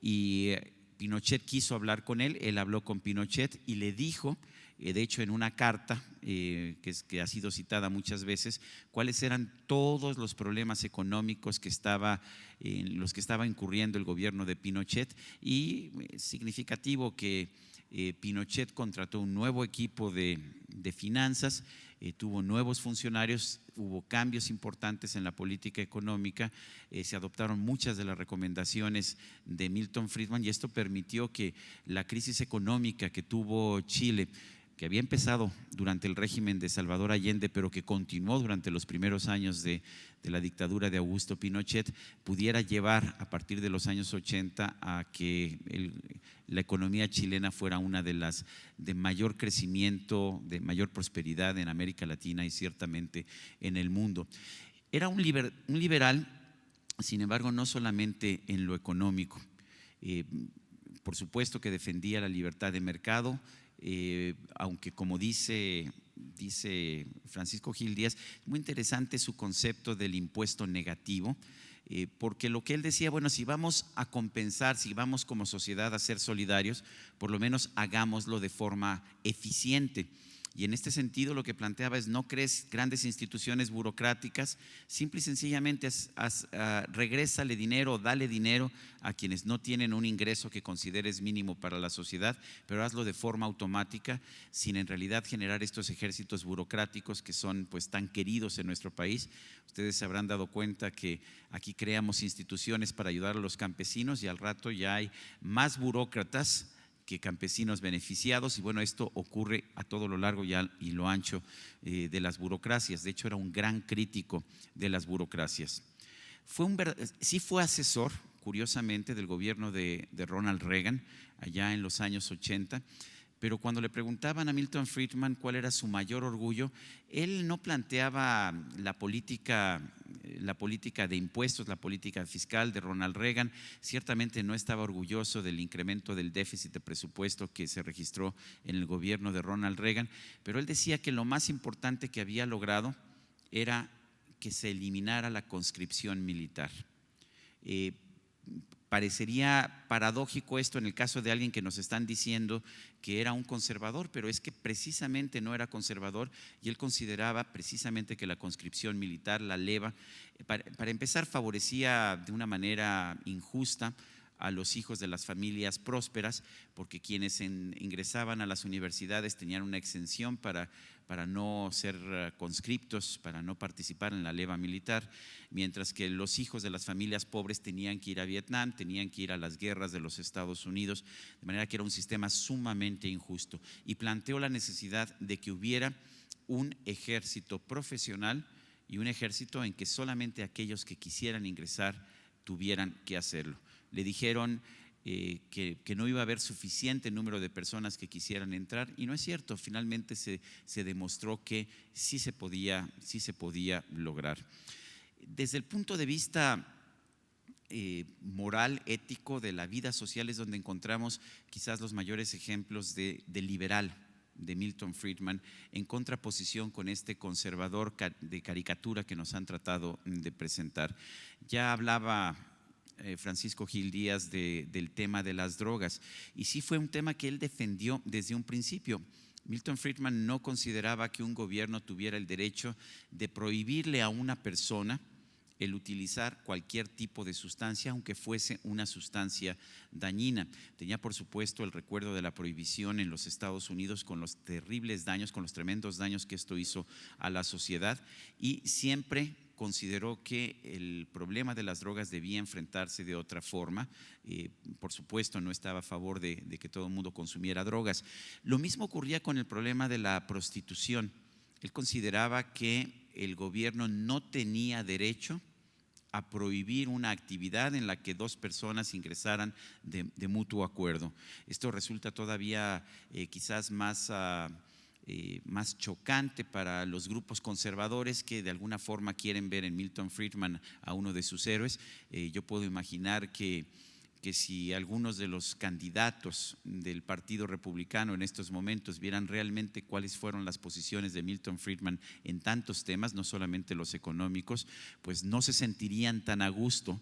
y Pinochet quiso hablar con él. Él habló con Pinochet y le dijo, de hecho en una carta que ha sido citada muchas veces, cuáles eran todos los problemas económicos en los que estaba incurriendo el gobierno de Pinochet. Y es significativo que Pinochet contrató un nuevo equipo de finanzas, tuvo nuevos funcionarios, hubo cambios importantes en la política económica, se adoptaron muchas de las recomendaciones de Milton Friedman, y esto permitió que la crisis económica que tuvo Chile, que había empezado durante el régimen de Salvador Allende, pero que continuó durante los primeros años de la dictadura de Augusto Pinochet, pudiera llevar a partir de los años 80 a que la economía chilena fuera una de las de mayor crecimiento, de mayor prosperidad en América Latina y ciertamente en el mundo. Era un liberal, sin embargo, no solamente en lo económico. Por supuesto que defendía la libertad de mercado, aunque como dice Francisco Gil Díaz, es muy interesante su concepto del impuesto negativo, porque lo que él decía, bueno, si vamos a compensar, si vamos como sociedad a ser solidarios, por lo menos hagámoslo de forma eficiente. Y en este sentido lo que planteaba es: no crees grandes instituciones burocráticas, simple y sencillamente regrésale dinero, dale dinero a quienes no tienen un ingreso que consideres mínimo para la sociedad, pero hazlo de forma automática, sin en realidad generar estos ejércitos burocráticos que son pues tan queridos en nuestro país. Ustedes se habrán dado cuenta que aquí creamos instituciones para ayudar a los campesinos y al rato ya hay más burócratas que campesinos beneficiados, y bueno, esto ocurre a todo lo largo y lo ancho de las burocracias. De hecho, era un gran crítico de las burocracias. Sí fue asesor, curiosamente, del gobierno de Ronald Reagan allá en los años 80, pero cuando le preguntaban a Milton Friedman cuál era su mayor orgullo, él no planteaba la política de impuestos, la política fiscal de Ronald Reagan. Ciertamente no estaba orgulloso del incremento del déficit de presupuesto que se registró en el gobierno de Ronald Reagan, pero él decía que lo más importante que había logrado era que se eliminara la conscripción militar. Parecería paradójico esto en el caso de alguien que nos están diciendo que era un conservador, pero es que precisamente no era conservador, y él consideraba precisamente que la conscripción militar, la leva, para empezar, favorecía de una manera injusta a los hijos de las familias prósperas, porque quienes ingresaban a las universidades tenían una exención para no ser conscriptos, para no participar en la leva militar, mientras que los hijos de las familias pobres tenían que ir a Vietnam, tenían que ir a las guerras de los Estados Unidos, de manera que era un sistema sumamente injusto, y planteó la necesidad de que hubiera un ejército profesional y un ejército en que solamente aquellos que quisieran ingresar tuvieran que hacerlo. Le dijeron que no iba a haber suficiente número de personas que quisieran entrar, y no es cierto. Finalmente se demostró que sí se podía lograr. Desde el punto de vista moral, ético, de la vida social, es donde encontramos quizás los mayores ejemplos de liberal de Milton Friedman, en contraposición con este conservador de caricatura que nos han tratado de presentar. Ya hablaba Francisco Gil Díaz del tema de las drogas, y sí fue un tema que él defendió desde un principio. Milton Friedman no consideraba que un gobierno tuviera el derecho de prohibirle a una persona el utilizar cualquier tipo de sustancia, aunque fuese una sustancia dañina. Tenía, por supuesto, el recuerdo de la prohibición en los Estados Unidos, con los terribles daños, con los tremendos daños que esto hizo a la sociedad, y siempre consideró que el problema de las drogas debía enfrentarse de otra forma. Por supuesto, no estaba a favor de que todo el mundo consumiera drogas. Lo mismo ocurría con el problema de la prostitución. Él consideraba que el gobierno no tenía derecho a prohibir una actividad en la que dos personas ingresaran de mutuo acuerdo. Esto resulta todavía quizás más chocante para los grupos conservadores que de alguna forma quieren ver en Milton Friedman a uno de sus héroes. Yo puedo imaginar que si algunos de los candidatos del Partido Republicano en estos momentos vieran realmente cuáles fueron las posiciones de Milton Friedman en tantos temas, no solamente los económicos, pues no se sentirían tan a gusto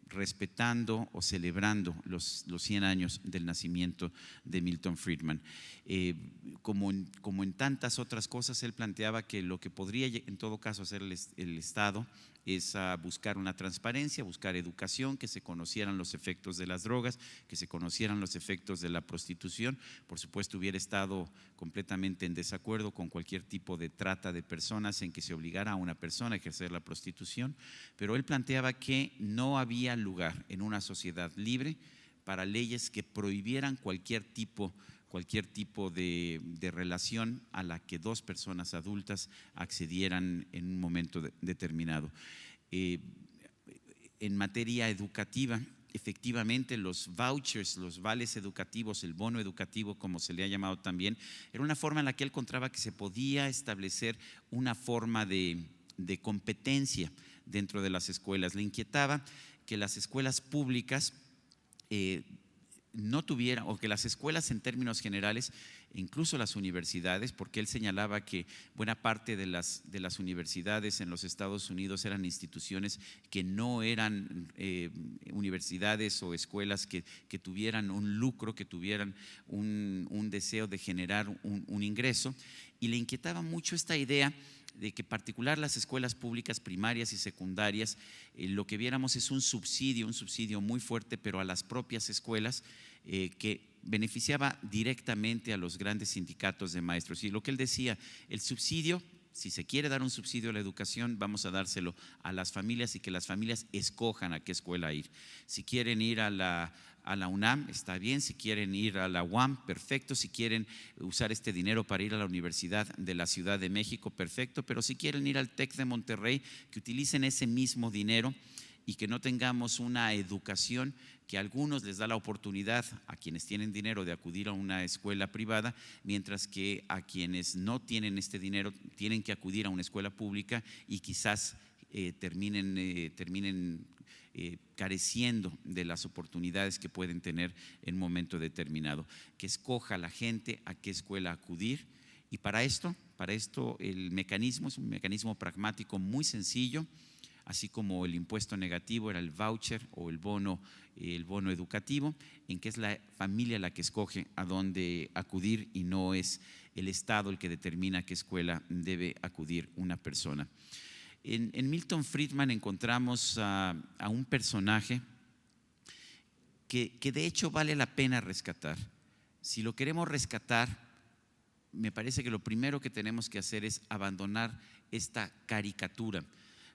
respetando o celebrando los 100 años del nacimiento de Milton Friedman. Como en tantas otras cosas, él planteaba que lo que podría en todo caso hacer el Estado es buscar una transparencia, buscar educación, que se conocieran los efectos de las drogas, que se conocieran los efectos de la prostitución. Por supuesto, hubiera estado completamente en desacuerdo con cualquier tipo de trata de personas en que se obligara a una persona a ejercer la prostitución, pero él planteaba que no había lugar en una sociedad libre para leyes que prohibieran cualquier tipo de relación a la que dos personas adultas accedieran en un momento determinado. En materia educativa, efectivamente los vouchers, los vales educativos, el bono educativo, como se le ha llamado también, era una forma en la que él encontraba que se podía establecer una forma de competencia dentro de las escuelas. Le inquietaba que las escuelas públicas no tuvieran, o que las escuelas en términos generales, incluso las universidades, porque él señalaba que buena parte de las universidades en los Estados Unidos eran instituciones que no eran universidades o escuelas que tuvieran un lucro, que tuvieran un deseo de generar un ingreso, y le inquietaba mucho esta idea de que en particular las escuelas públicas primarias y secundarias, lo que viéramos es un subsidio muy fuerte, pero a las propias escuelas, que beneficiaba directamente a los grandes sindicatos de maestros. Y lo que él decía, el subsidio, si se quiere dar un subsidio a la educación, vamos a dárselo a las familias y que las familias escojan a qué escuela ir. Si quieren ir a la UNAM, está bien. Si quieren ir a la UAM, perfecto. Si quieren usar este dinero para ir a la Universidad de la Ciudad de México, perfecto. Pero si quieren ir al TEC de Monterrey, que utilicen ese mismo dinero y que no tengamos una educación que a algunos les da la oportunidad, a quienes tienen dinero, de acudir a una escuela privada, mientras que a quienes no tienen este dinero tienen que acudir a una escuela pública y quizás terminen careciendo de las oportunidades que pueden tener en un momento determinado. Que escoja la gente a qué escuela acudir, y para esto el mecanismo es un mecanismo pragmático muy sencillo. Así como el impuesto negativo era el voucher o el bono educativo, en que es la familia la que escoge a dónde acudir y no es el Estado el que determina a qué escuela debe acudir una persona. En Milton Friedman encontramos a un personaje que de hecho vale la pena rescatar. Si lo queremos rescatar, me parece que lo primero que tenemos que hacer es abandonar esta caricatura.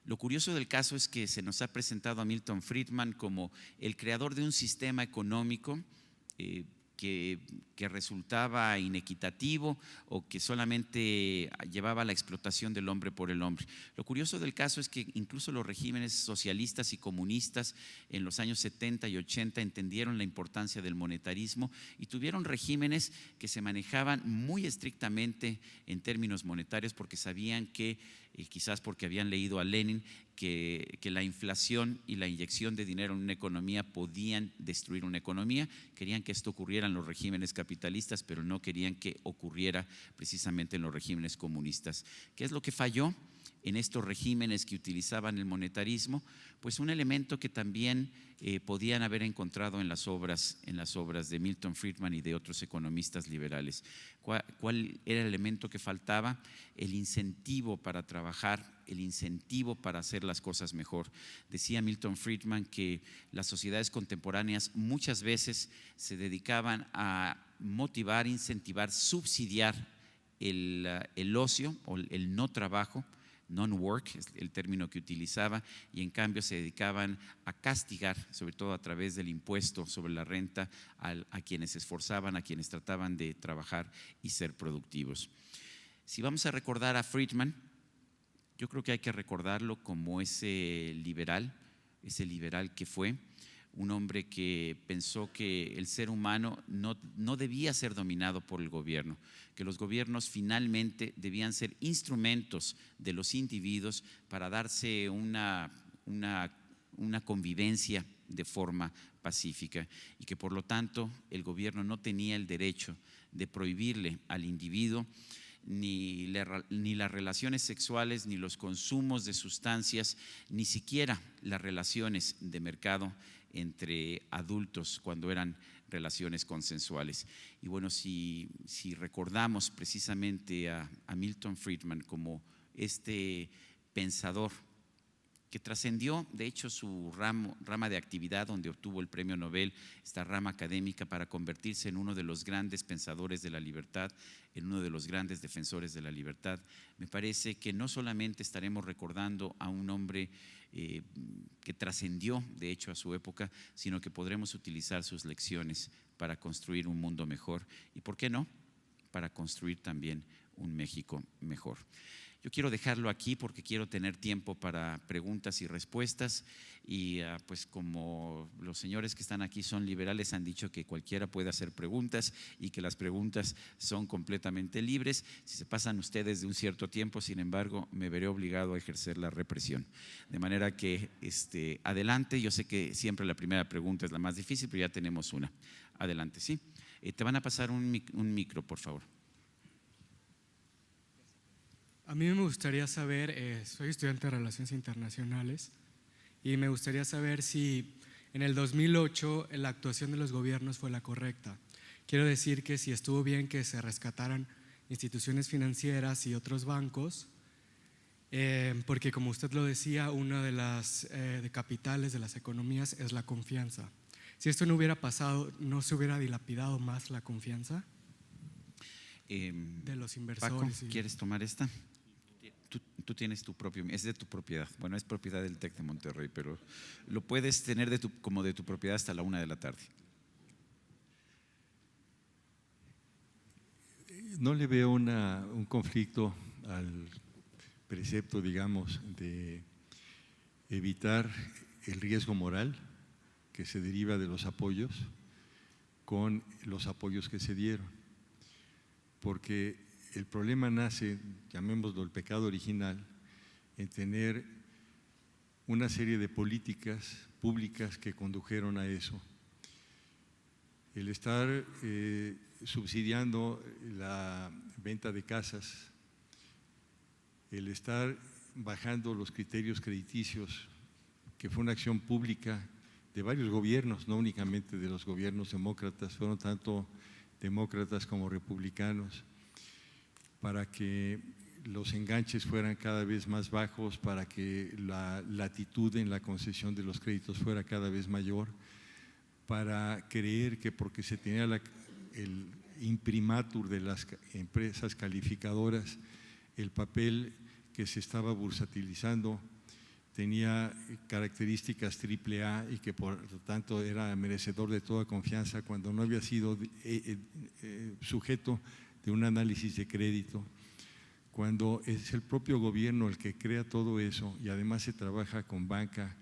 Lo curioso del caso es que se nos ha presentado a Milton Friedman como el creador de un sistema económico que resultaba inequitativo o que solamente llevaba a la explotación del hombre por el hombre. Lo curioso del caso es que incluso los regímenes socialistas y comunistas en los años 70 y 80 entendieron la importancia del monetarismo y tuvieron regímenes que se manejaban muy estrictamente en términos monetarios, porque sabían que, quizás porque habían leído a Lenin, que la inflación y la inyección de dinero en una economía podían destruir una economía. Querían que esto ocurriera en los regímenes capitalistas, pero no querían que ocurriera precisamente en los regímenes comunistas. ¿Qué es lo que falló? en estos regímenes que utilizaban el monetarismo, pues un elemento que también podían haber encontrado en las obras de Milton Friedman y de otros economistas liberales. ¿Cuál era el elemento que faltaba? El incentivo para trabajar, el incentivo para hacer las cosas mejor. Decía Milton Friedman que las sociedades contemporáneas muchas veces se dedicaban a motivar, incentivar, subsidiar el ocio o el no trabajo, non-work es el término que utilizaba, y en cambio se dedicaban a castigar, sobre todo a través del impuesto sobre la renta, a quienes se esforzaban, a quienes trataban de trabajar y ser productivos. Si vamos a recordar a Friedman, yo creo que hay que recordarlo como ese liberal que fue, un hombre que pensó que el ser humano no debía ser dominado por el gobierno, que los gobiernos finalmente debían ser instrumentos de los individuos para darse una convivencia de forma pacífica, y que por lo tanto el gobierno no tenía el derecho de prohibirle al individuo ni las relaciones sexuales, ni los consumos de sustancias, ni siquiera las relaciones de mercado entre adultos cuando eran relaciones consensuales. Y bueno, si recordamos precisamente a Milton Friedman como este pensador que trascendió, de hecho, su rama de actividad, donde obtuvo el premio Nobel, esta rama académica, para convertirse en uno de los grandes pensadores de la libertad, en uno de los grandes defensores de la libertad. Me parece que no solamente estaremos recordando a un hombre que trascendió, de hecho, a su época, sino que podremos utilizar sus lecciones para construir un mundo mejor y, ¿por qué no?, para construir también un México mejor. Yo quiero dejarlo aquí porque quiero tener tiempo para preguntas y respuestas, y pues como los señores que están aquí son liberales, han dicho que cualquiera puede hacer preguntas y que las preguntas son completamente libres. Si se pasan ustedes de un cierto tiempo, sin embargo, me veré obligado a ejercer la represión. De manera que adelante. Yo sé que siempre la primera pregunta es la más difícil, pero ya tenemos una. Adelante, ¿sí? Te van a pasar un micro, por favor. A mí me gustaría saber, soy estudiante de Relaciones Internacionales, y me gustaría saber si en el 2008 la actuación de los gobiernos fue la correcta. Quiero decir que si estuvo bien que se rescataran instituciones financieras y otros bancos, porque como usted lo decía, una de las capitales de las economías es la confianza. Si esto no hubiera pasado, ¿no se hubiera dilapidado más la confianza de los inversores? Paco, ¿quieres tomar esta? Tú tienes tu propio, es de tu propiedad. Bueno, es propiedad del TEC de Monterrey, pero lo puedes tener como de tu propiedad hasta la 1 de la tarde. No le veo un conflicto al precepto, digamos, de evitar el riesgo moral que se deriva de los apoyos con los apoyos que se dieron, porque el problema nace, llamémoslo el pecado original, en tener una serie de políticas públicas que condujeron a eso. El estar subsidiando la venta de casas, el estar bajando los criterios crediticios, que fue una acción pública de varios gobiernos, no únicamente de los gobiernos demócratas, fueron tanto demócratas como republicanos, para que los enganches fueran cada vez más bajos, para que la latitud en la concesión de los créditos fuera cada vez mayor, para creer que porque se tenía el imprimatur de las empresas calificadoras, el papel que se estaba bursatilizando tenía características AAA y que por lo tanto era merecedor de toda confianza cuando no había sido sujeto de un análisis de crédito, cuando es el propio gobierno el que crea todo eso y además se trabaja con banca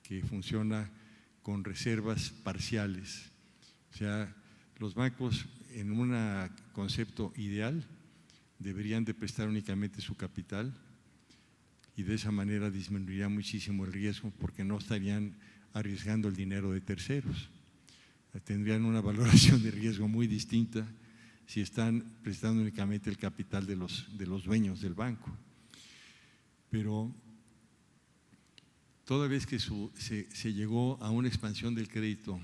que funciona con reservas parciales. O sea, los bancos en un concepto ideal deberían de prestar únicamente su capital y de esa manera disminuiría muchísimo el riesgo porque no estarían arriesgando el dinero de terceros. Tendrían una valoración de riesgo muy distinta si están prestando únicamente el capital de los dueños del banco. pero toda vez que se llegó a una expansión del crédito,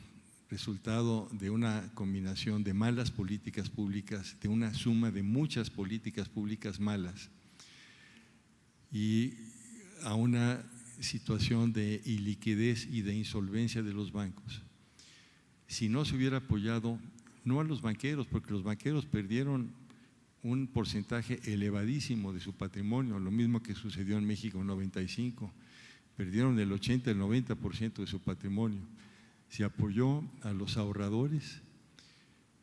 resultado de una combinación de malas políticas públicas, de una suma de muchas políticas públicas malas y a una situación de iliquidez y de insolvencia de los bancos. Si no se hubiera apoyado, no a los banqueros, porque los banqueros perdieron un porcentaje elevadísimo de su patrimonio, lo mismo que sucedió en México en 95, perdieron el 80, el 90% de su patrimonio. Se apoyó a los ahorradores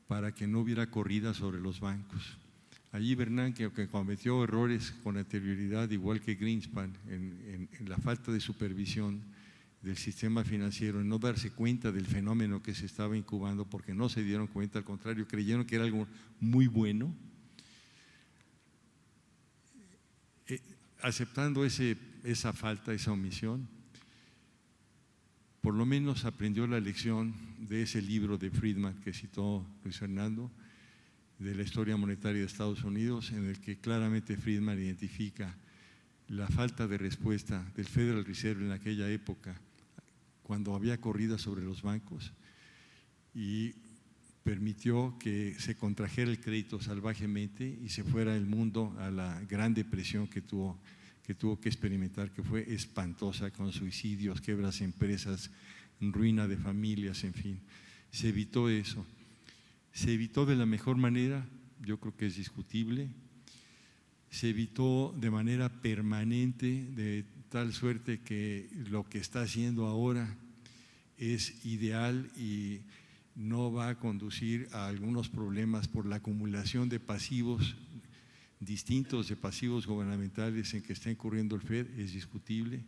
para que no hubiera corrida sobre los bancos. Allí Bernanke, que cometió errores con anterioridad, igual que Greenspan, en la falta de supervisión del sistema financiero, en no darse cuenta del fenómeno que se estaba incubando, porque no se dieron cuenta, al contrario, creyeron que era algo muy bueno, aceptando esa falta, esa omisión, por lo menos aprendió la lección de ese libro de Friedman que citó Luis Fernando, de la historia monetaria de Estados Unidos, en el que claramente Friedman identifica la falta de respuesta del Federal Reserve en aquella época, cuando había corrida sobre los bancos, y permitió que se contrajera el crédito salvajemente y se fuera el mundo a la gran depresión que tuvo que experimentar, que fue espantosa, con suicidios, quiebras de empresas, ruina de familias, en fin. Se evitó eso. Se evitó de la mejor manera, yo creo que es discutible. Se evitó de manera permanente, de tal suerte que lo que está haciendo ahora es ideal y no va a conducir a algunos problemas por la acumulación de pasivos distintos, de pasivos gubernamentales en que está incurriendo el FED, es discutible.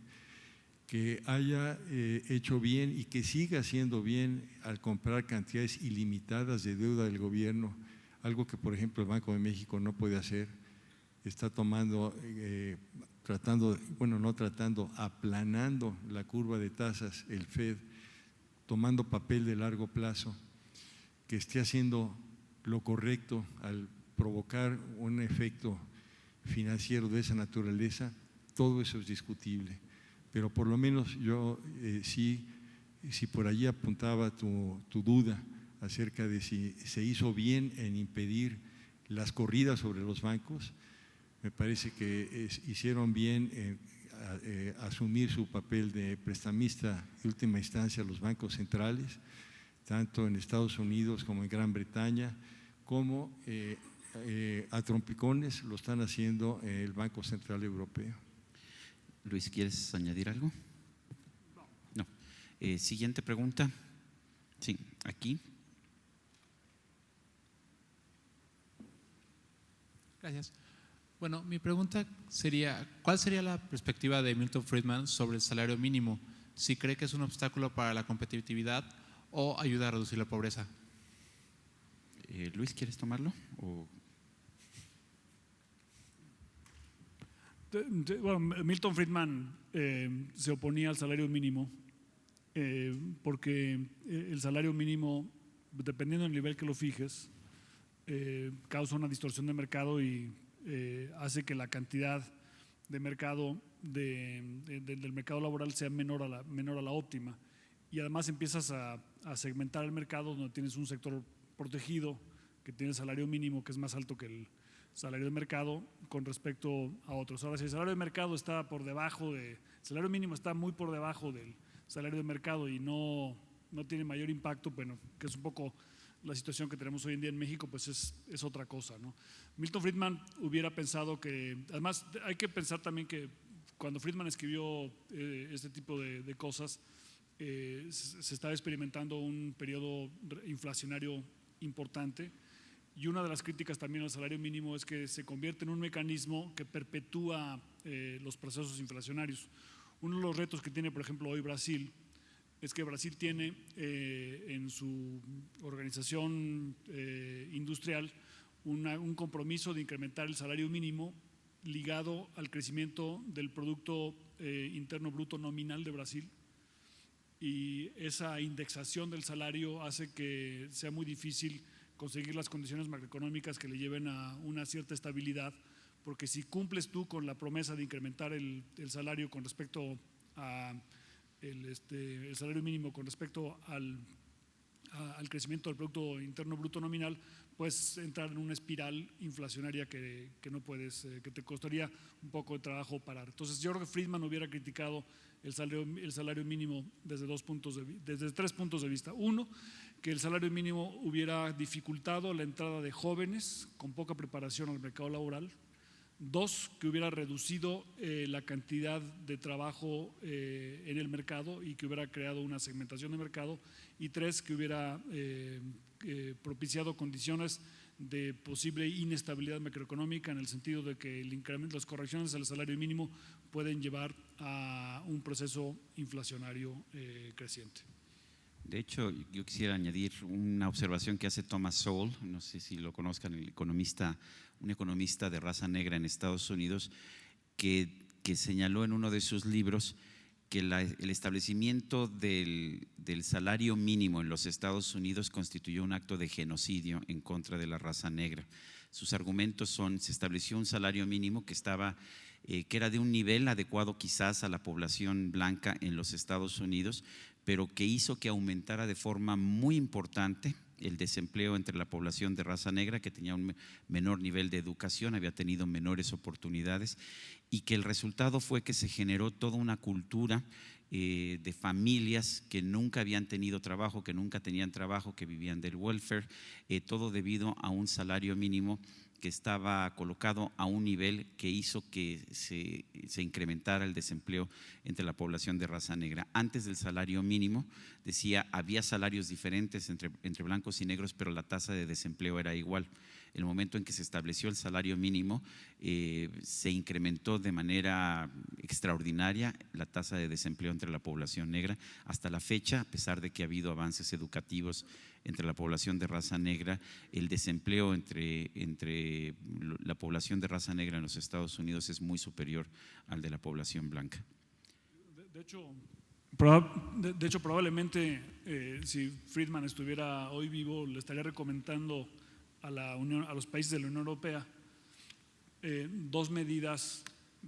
Que haya hecho bien y que siga haciendo bien al comprar cantidades ilimitadas de deuda del gobierno, algo que por ejemplo el Banco de México no puede hacer. Está aplanando la curva de tasas, el FED, tomando papel de largo plazo, que esté haciendo lo correcto al provocar un efecto financiero de esa naturaleza. Todo eso es discutible, pero por lo menos yo si por allí apuntaba tu duda acerca de si se hizo bien en impedir las corridas sobre los bancos, me parece que hicieron bien en asumir su papel de prestamista de última instancia a los bancos centrales, tanto en Estados Unidos como en Gran Bretaña, como a trompicones lo están haciendo el Banco Central Europeo. Luis, ¿quieres añadir algo? No. Siguiente pregunta. Sí, aquí. Gracias. Bueno, mi pregunta sería, ¿cuál sería la perspectiva de Milton Friedman sobre el salario mínimo? Si cree que es un obstáculo para la competitividad o ayuda a reducir la pobreza. Luis, ¿quieres tomarlo? Bueno, Milton Friedman se oponía al salario mínimo porque el salario mínimo, dependiendo del nivel que lo fijes, causa una distorsión de mercado y hace que la cantidad de mercado del mercado laboral sea menor a la óptima, y además empiezas a segmentar el mercado donde tienes un sector protegido que tiene el salario mínimo que es más alto que el salario de mercado con respecto a otros. Ahora, si el salario de mercado está por debajo el salario mínimo está muy por debajo del salario de mercado y no tiene mayor impacto, bueno, que es un poco la situación que tenemos hoy en día en México, pues es otra cosa, ¿no? Milton Friedman hubiera pensado que, además hay que pensar también que cuando Friedman escribió este tipo de cosas, se estaba experimentando un periodo inflacionario importante, y una de las críticas también al salario mínimo es que se convierte en un mecanismo que perpetúa los procesos inflacionarios. Uno de los retos que tiene, por ejemplo, hoy Brasil es que Brasil tiene en su organización industrial un compromiso de incrementar el salario mínimo ligado al crecimiento del Producto Interno Bruto nominal de Brasil, y esa indexación del salario hace que sea muy difícil conseguir las condiciones macroeconómicas que le lleven a una cierta estabilidad, porque si cumples tú con la promesa de incrementar el salario con respecto a el salario mínimo con respecto al crecimiento del Producto Interno Bruto nominal, puedes entrar en una espiral inflacionaria que no puedes, que te costaría un poco de trabajo parar. Entonces yo creo que Friedman hubiera criticado el salario mínimo desde 3 puntos de vista. Uno, que el salario mínimo hubiera dificultado la entrada de jóvenes con poca preparación al mercado laboral. Dos, que hubiera reducido la cantidad de trabajo en el mercado y que hubiera creado una segmentación de mercado. Y tres, que hubiera propiciado condiciones de posible inestabilidad macroeconómica, en el sentido de que el incremento, las correcciones al salario mínimo pueden llevar a un proceso inflacionario creciente. De hecho, yo quisiera añadir una observación que hace Thomas Sowell, no sé si lo conozcan, un economista de raza negra en Estados Unidos, que señaló en uno de sus libros que el establecimiento del salario mínimo en los Estados Unidos constituyó un acto de genocidio en contra de la raza negra. Sus argumentos son: se estableció un salario mínimo que era de un nivel adecuado quizás a la población blanca en los Estados Unidos, pero que hizo que aumentara de forma muy importante el desempleo entre la población de raza negra, que tenía un menor nivel de educación, había tenido menores oportunidades, y que el resultado fue que se generó toda una cultura de familias que nunca habían tenido trabajo, que nunca tenían trabajo, que vivían del welfare, todo debido a un salario mínimo que estaba colocado a un nivel que hizo que se incrementara el desempleo entre la población de raza negra. Antes del salario mínimo, decía, había salarios diferentes entre blancos y negros, pero la tasa de desempleo era igual. El momento en que se estableció el salario mínimo, se incrementó de manera extraordinaria la tasa de desempleo entre la población negra. Hasta la fecha, a pesar de que ha habido avances educativos entre la población de raza negra, el desempleo entre la población de raza negra en los Estados Unidos es muy superior al de la población blanca. De hecho, probablemente si Friedman estuviera hoy vivo, le estaría recomendando a los países de la Unión Europea dos medidas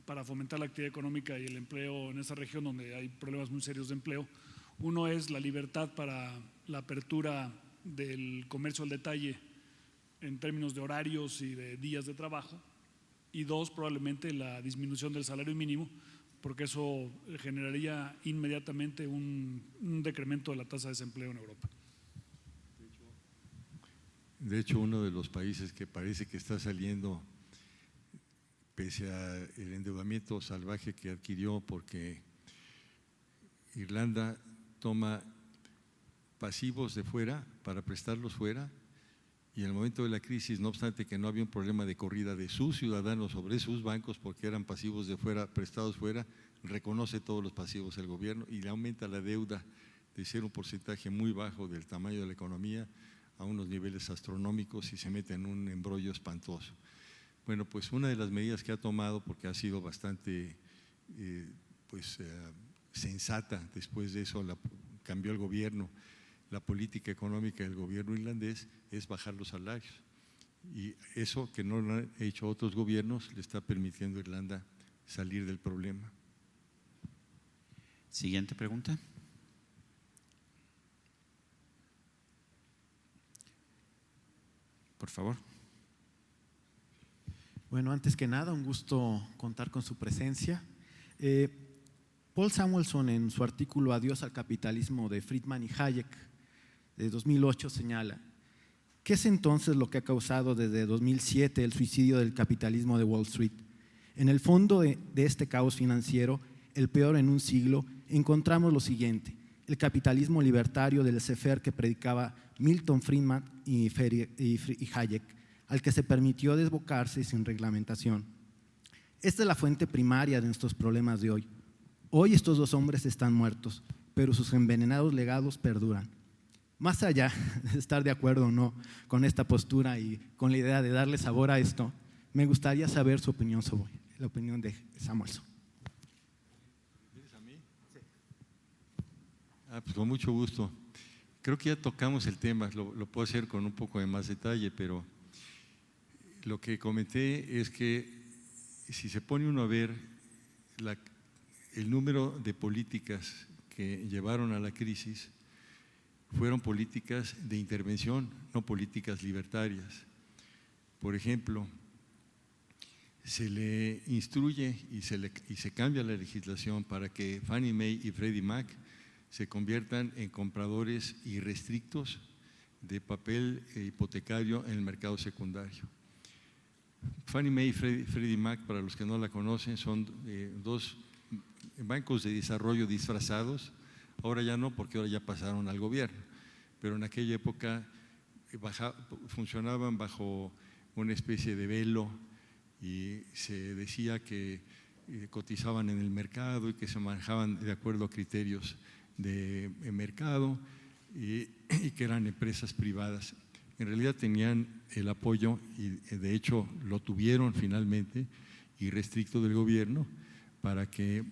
para fomentar la actividad económica y el empleo en esa región donde hay problemas muy serios de empleo. Uno es la libertad para la apertura del comercio al detalle en términos de horarios y de días de trabajo, y dos, probablemente la disminución del salario mínimo, porque eso generaría inmediatamente un decremento de la tasa de desempleo en Europa. De hecho, uno de los países que parece que está saliendo, pese al endeudamiento salvaje que adquirió, porque Irlanda toma pasivos de fuera para prestarlos fuera, y en el momento de la crisis, no obstante que no había un problema de corrida de sus ciudadanos sobre sus bancos porque eran pasivos de fuera, prestados fuera, reconoce todos los pasivos del gobierno y le aumenta la deuda de ser un porcentaje muy bajo del tamaño de la economía a unos niveles astronómicos y se mete en un embrollo espantoso. Bueno, pues una de las medidas que ha tomado, porque ha sido bastante sensata, después de eso cambió el gobierno, la política económica del gobierno irlandés es bajar los salarios, y eso, que no lo han hecho otros gobiernos, le está permitiendo a Irlanda salir del problema. Siguiente pregunta. Por favor. Bueno, antes que nada, un gusto contar con su presencia. Paul Samuelson, en su artículo Adiós al capitalismo de Friedman y Hayek de 2008, señala: ¿qué es entonces lo que ha causado desde 2007 el suicidio del capitalismo de Wall Street? En el fondo de este caos financiero, el peor en un siglo, encontramos lo siguiente: el capitalismo libertario del laissez-faire que predicaba Milton Friedman y Hayek, al que se permitió desbocarse sin reglamentación. Esta es la fuente primaria de nuestros problemas de hoy. Hoy estos dos hombres están muertos, pero sus envenenados legados perduran. Más allá de estar de acuerdo o no con esta postura y con la idea de darle sabor a esto, me gustaría saber su opinión sobre la opinión de Samuelson. ¿Eres a mí? Sí. Pues con mucho gusto. Creo que ya tocamos el tema, lo puedo hacer con un poco de más detalle, pero lo que comenté es que si se pone uno a ver el número de políticas que llevaron a la crisis, fueron políticas de intervención, no políticas libertarias. Por ejemplo, se le instruye y se cambia la legislación para que Fannie Mae y Freddie Mac se conviertan en compradores irrestrictos de papel hipotecario en el mercado secundario. Fannie Mae y Freddie Mac, para los que no la conocen, son dos bancos de desarrollo disfrazados. Ahora ya no, porque ahora ya pasaron al gobierno, pero en aquella época funcionaban bajo una especie de velo y se decía que cotizaban en el mercado y que se manejaban de acuerdo a criterios de mercado y que eran empresas privadas. En realidad tenían el apoyo, y de hecho lo tuvieron finalmente, irrestricto del gobierno para que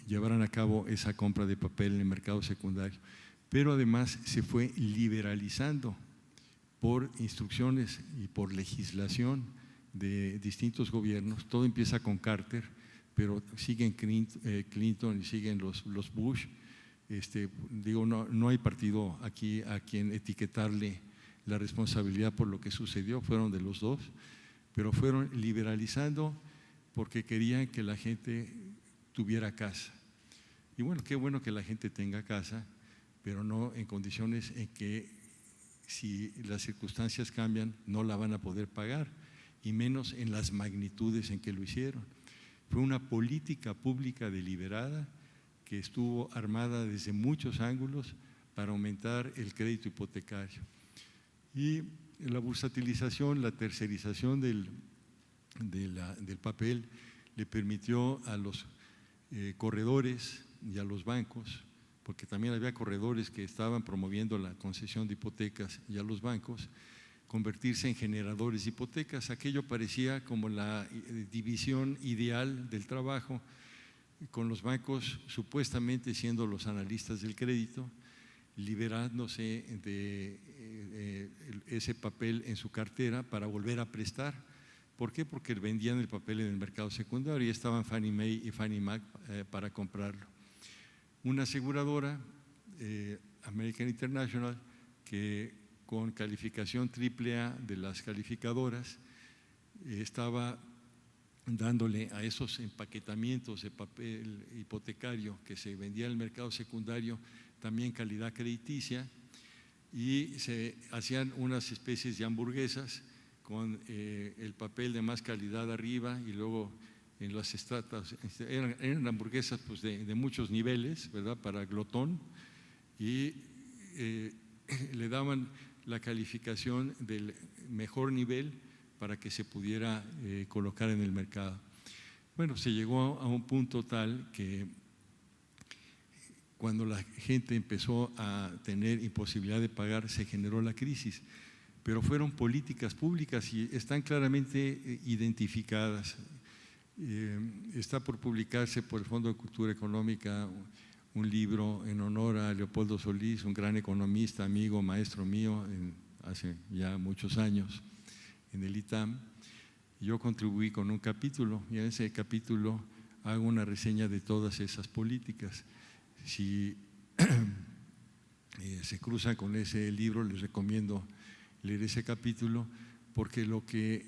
llevaran a cabo esa compra de papel en el mercado secundario. Pero además se fue liberalizando por instrucciones y por legislación de distintos gobiernos. Todo empieza con Carter, pero siguen Clinton y siguen los Bush. No hay partido aquí a quien etiquetarle la responsabilidad por lo que sucedió, fueron de los dos, pero fueron liberalizando porque querían que la gente tuviera casa. Y bueno, qué bueno que la gente tenga casa, pero no en condiciones en que, si las circunstancias cambian, no la van a poder pagar, y menos en las magnitudes en que lo hicieron. Fue una política pública deliberada que estuvo armada desde muchos ángulos para aumentar el crédito hipotecario. Y la bursatilización, la tercerización del papel le permitió a los corredores y a los bancos, porque también había corredores que estaban promoviendo la concesión de hipotecas, y a los bancos, convertirse en generadores de hipotecas. Aquello parecía como la división ideal del trabajo, con los bancos supuestamente siendo los analistas del crédito, liberándose de ese papel en su cartera para volver a prestar. ¿Por qué? Porque vendían el papel en el mercado secundario y estaban Fannie Mae y Fannie Mac para comprarlo. Una aseguradora, American International, que con calificación AAA de las calificadoras estaba dándole a esos empaquetamientos de papel hipotecario que se vendía en el mercado secundario también calidad crediticia, y se hacían unas especies de hamburguesas con el papel de más calidad arriba, y luego en las estratas eran hamburguesas pues de muchos niveles, ¿verdad?, para glotón, y le daban la calificación del mejor nivel para que se pudiera colocar en el mercado. Bueno, se llegó a un punto tal que cuando la gente empezó a tener imposibilidad de pagar, se generó la crisis, pero fueron políticas públicas y están claramente identificadas. Está por publicarse por el Fondo de Cultura Económica un libro en honor a Leopoldo Solís, un gran economista, amigo, maestro mío, hace ya muchos años en el ITAM. Yo contribuí con un capítulo, y en ese capítulo hago una reseña de todas esas políticas. Si se cruzan con ese libro, les recomiendo leer ese capítulo, porque lo que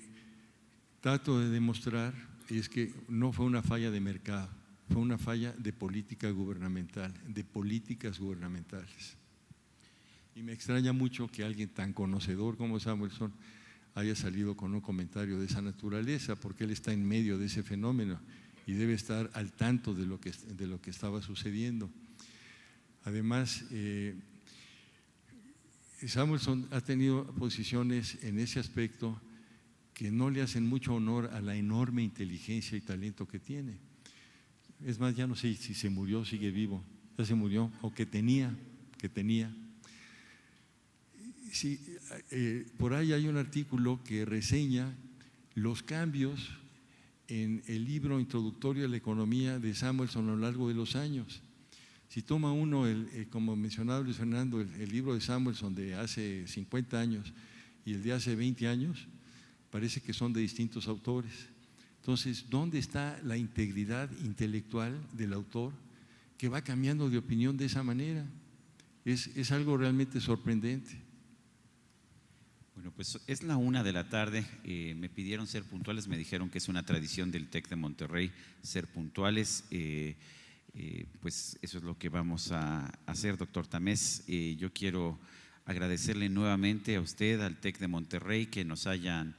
trato de demostrar es que no fue una falla de mercado, fue una falla de política gubernamental, de políticas gubernamentales. Y me extraña mucho que alguien tan conocedor como Samuelson haya salido con un comentario de esa naturaleza, porque él está en medio de ese fenómeno y debe estar al tanto de lo que estaba sucediendo. Además, Samuelson ha tenido posiciones en ese aspecto que no le hacen mucho honor a la enorme inteligencia y talento que tiene. Es más, ya no sé si se murió, sigue vivo, ya se murió, o que tenía. Sí, por ahí hay un artículo que reseña los cambios en el libro introductorio a la economía de Samuelson a lo largo de los años. Si toma uno, como mencionaba Luis Fernando, el libro de Samuelson de hace 50 años y el de hace 20 años, parece que son de distintos autores, Entonces, ¿dónde está la integridad intelectual del autor que va cambiando de opinión de esa manera? Es algo realmente sorprendente. Bueno, pues es la 1 de la tarde, me pidieron ser puntuales, me dijeron que es una tradición del TEC de Monterrey ser puntuales, pues eso es lo que vamos a hacer, doctor Tamés. Yo quiero agradecerle nuevamente a usted, al TEC de Monterrey, que nos hayan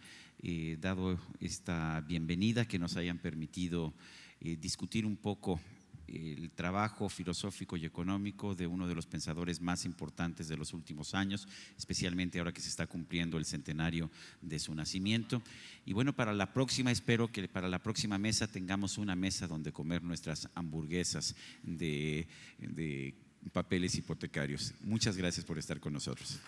dado esta bienvenida, que nos hayan permitido discutir un poco el trabajo filosófico y económico de uno de los pensadores más importantes de los últimos años, especialmente ahora que se está cumpliendo el centenario de su nacimiento. Y bueno, para la próxima, espero que para la próxima mesa tengamos una mesa donde comer nuestras hamburguesas de papeles hipotecarios. Muchas gracias por estar con nosotros.